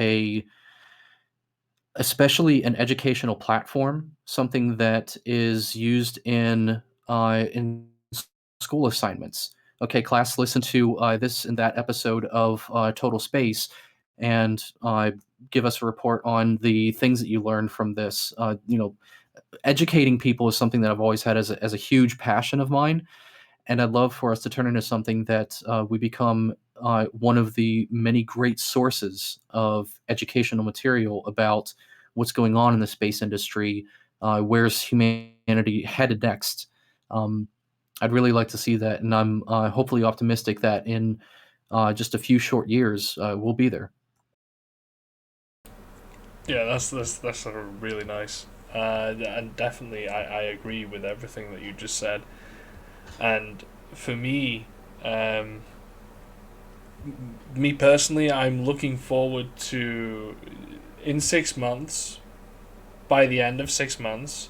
especially an educational platform, something that is used in school assignments. Okay, class, listen to this and that episode of Total Space, and give us a report on the things that you learned from this. Educating people is something that I've always had as a huge passion of mine, and I'd love for us to turn into something that we become one of the many great sources of educational material about what's going on in the space industry, where's humanity headed next. I'd really like to see that, and I'm hopefully optimistic that in just a few short years we'll be there. Yeah, that's really nice. And definitely, I agree with everything that you just said. And for me, me personally, I'm looking forward to, in 6 months, by the end of 6 months,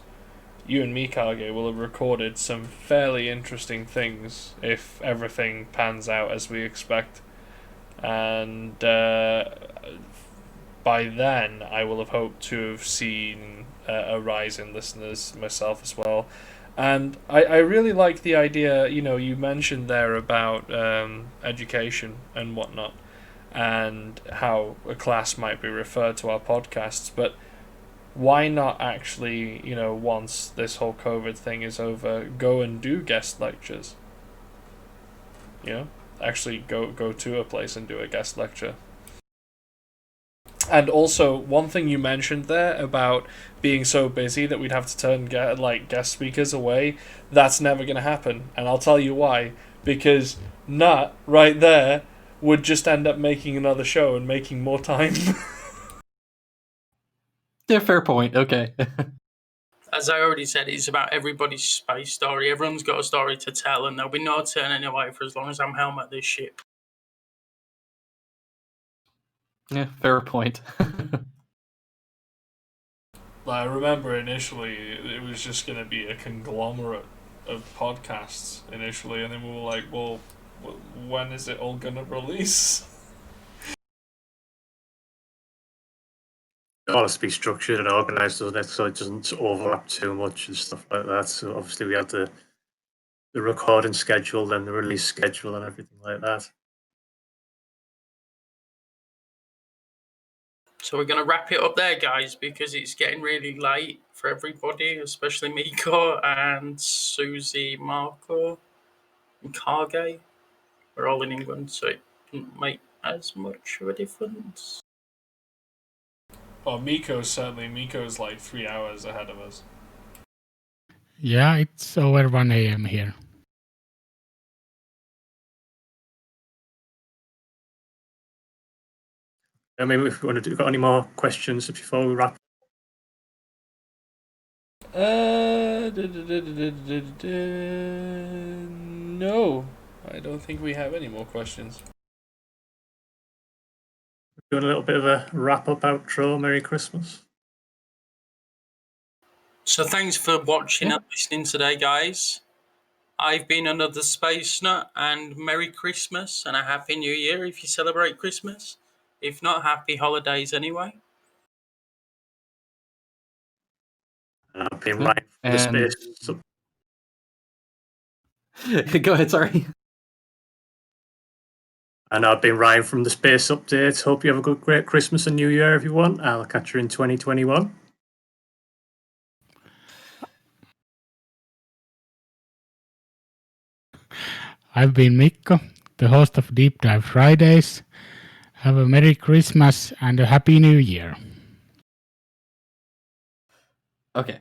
you and me, Kage, will have recorded some fairly interesting things if everything pans out as we expect. And by then, I will have hoped to have seen a rise in listeners myself as well. And I really like the idea, you mentioned there about education and whatnot, and how a class might be referred to our podcasts, but why not actually, once this whole COVID thing is over, go and do guest lectures? Actually go to a place and do a guest lecture. And also, one thing you mentioned there about being so busy that we'd have to turn guest speakers away, that's never going to happen. And I'll tell you why. Because Nat, right there, would just end up making another show and making more time. Yeah, fair point. Okay. As I already said, it's about everybody's space story. Everyone's got a story to tell, and there'll be no turning away for as long as I'm helm at this ship. Yeah, fair point. I remember initially it was just going to be a conglomerate of podcasts initially, and then we were like, well, when is it all going to release? It has to be structured and organised, doesn't it? So it doesn't overlap too much and stuff like that. So obviously we have the recording schedule and the release schedule and everything like that. So we're going to wrap it up there, guys, because it's getting really late for everybody, especially Miko and Susie, Marco, and Kage. We're all in England, so it didn't make as much of a difference. Well, Miko's like 3 hours ahead of us. Yeah, it's over 1 a.m. here. I mean, if you want to got any more questions before we wrap? No, I don't think we have any more questions. Doing a little bit of a wrap-up outro. Merry Christmas. So thanks for watching Yeah. and listening today, guys. I've been another Space Nut, and Merry Christmas and a Happy New Year if you celebrate Christmas. If not, Happy Holidays anyway. And I've been Yeah, right from the and space. go ahead. Sorry. And I've been Ryan from the Space Update. Hope you have a great Christmas and New Year, everyone. I'll catch you in 2021. I've been Mikko, the host of Deep Dive Fridays. Have a Merry Christmas and a Happy New Year. Okay.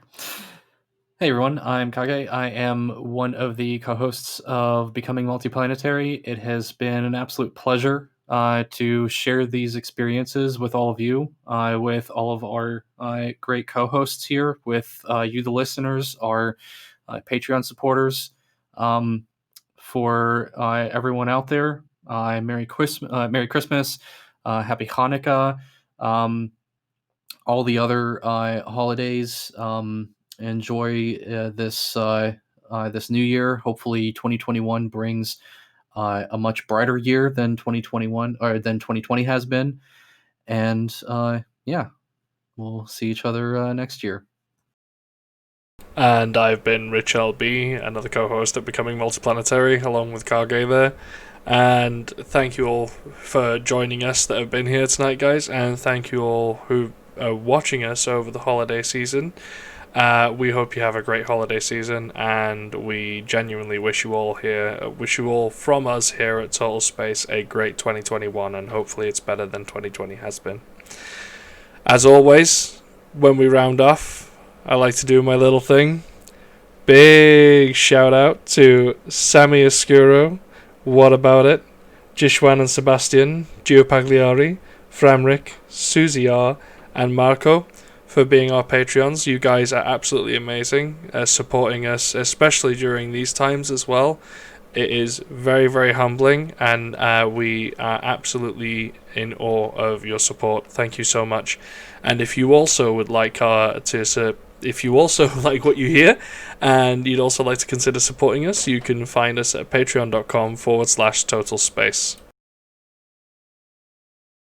Hey everyone, I'm Kage. I am one of the co-hosts of Becoming Multiplanetary. It has been an absolute pleasure to share these experiences with all of you, with all of our great co-hosts here, with you, the listeners, our Patreon supporters. For everyone out there, Merry Christmas, Happy Hanukkah. All the other holidays. Enjoy this new year. Hopefully, 2021 brings a much brighter year than 2021 or than 2020 has been. And yeah, we'll see each other next year. And I've been Rich LB, another co-host at Becoming Multiplanetary, along with Kage there. And thank you all for joining us that have been here tonight, guys. And thank you all who are watching us over the holiday season. We hope you have a great holiday season, and we genuinely wish you all from us here at Total Space a great 2021, and hopefully it's better than 2020 has been. As always, when we round off, I like to do my little thing. Big shout out to Sammy Oscuro, What About It, Jishwan and Sebastian, Gio Pagliari, Framric, Susie R, and Marco for being our Patreons. You guys are absolutely amazing, supporting us, especially during these times as well. It is very, very humbling, and we are absolutely in awe of your support. Thank you so much. And if you also would like if you also like what you hear, and you'd also like to consider supporting us, you can find us at patreon.com/total space.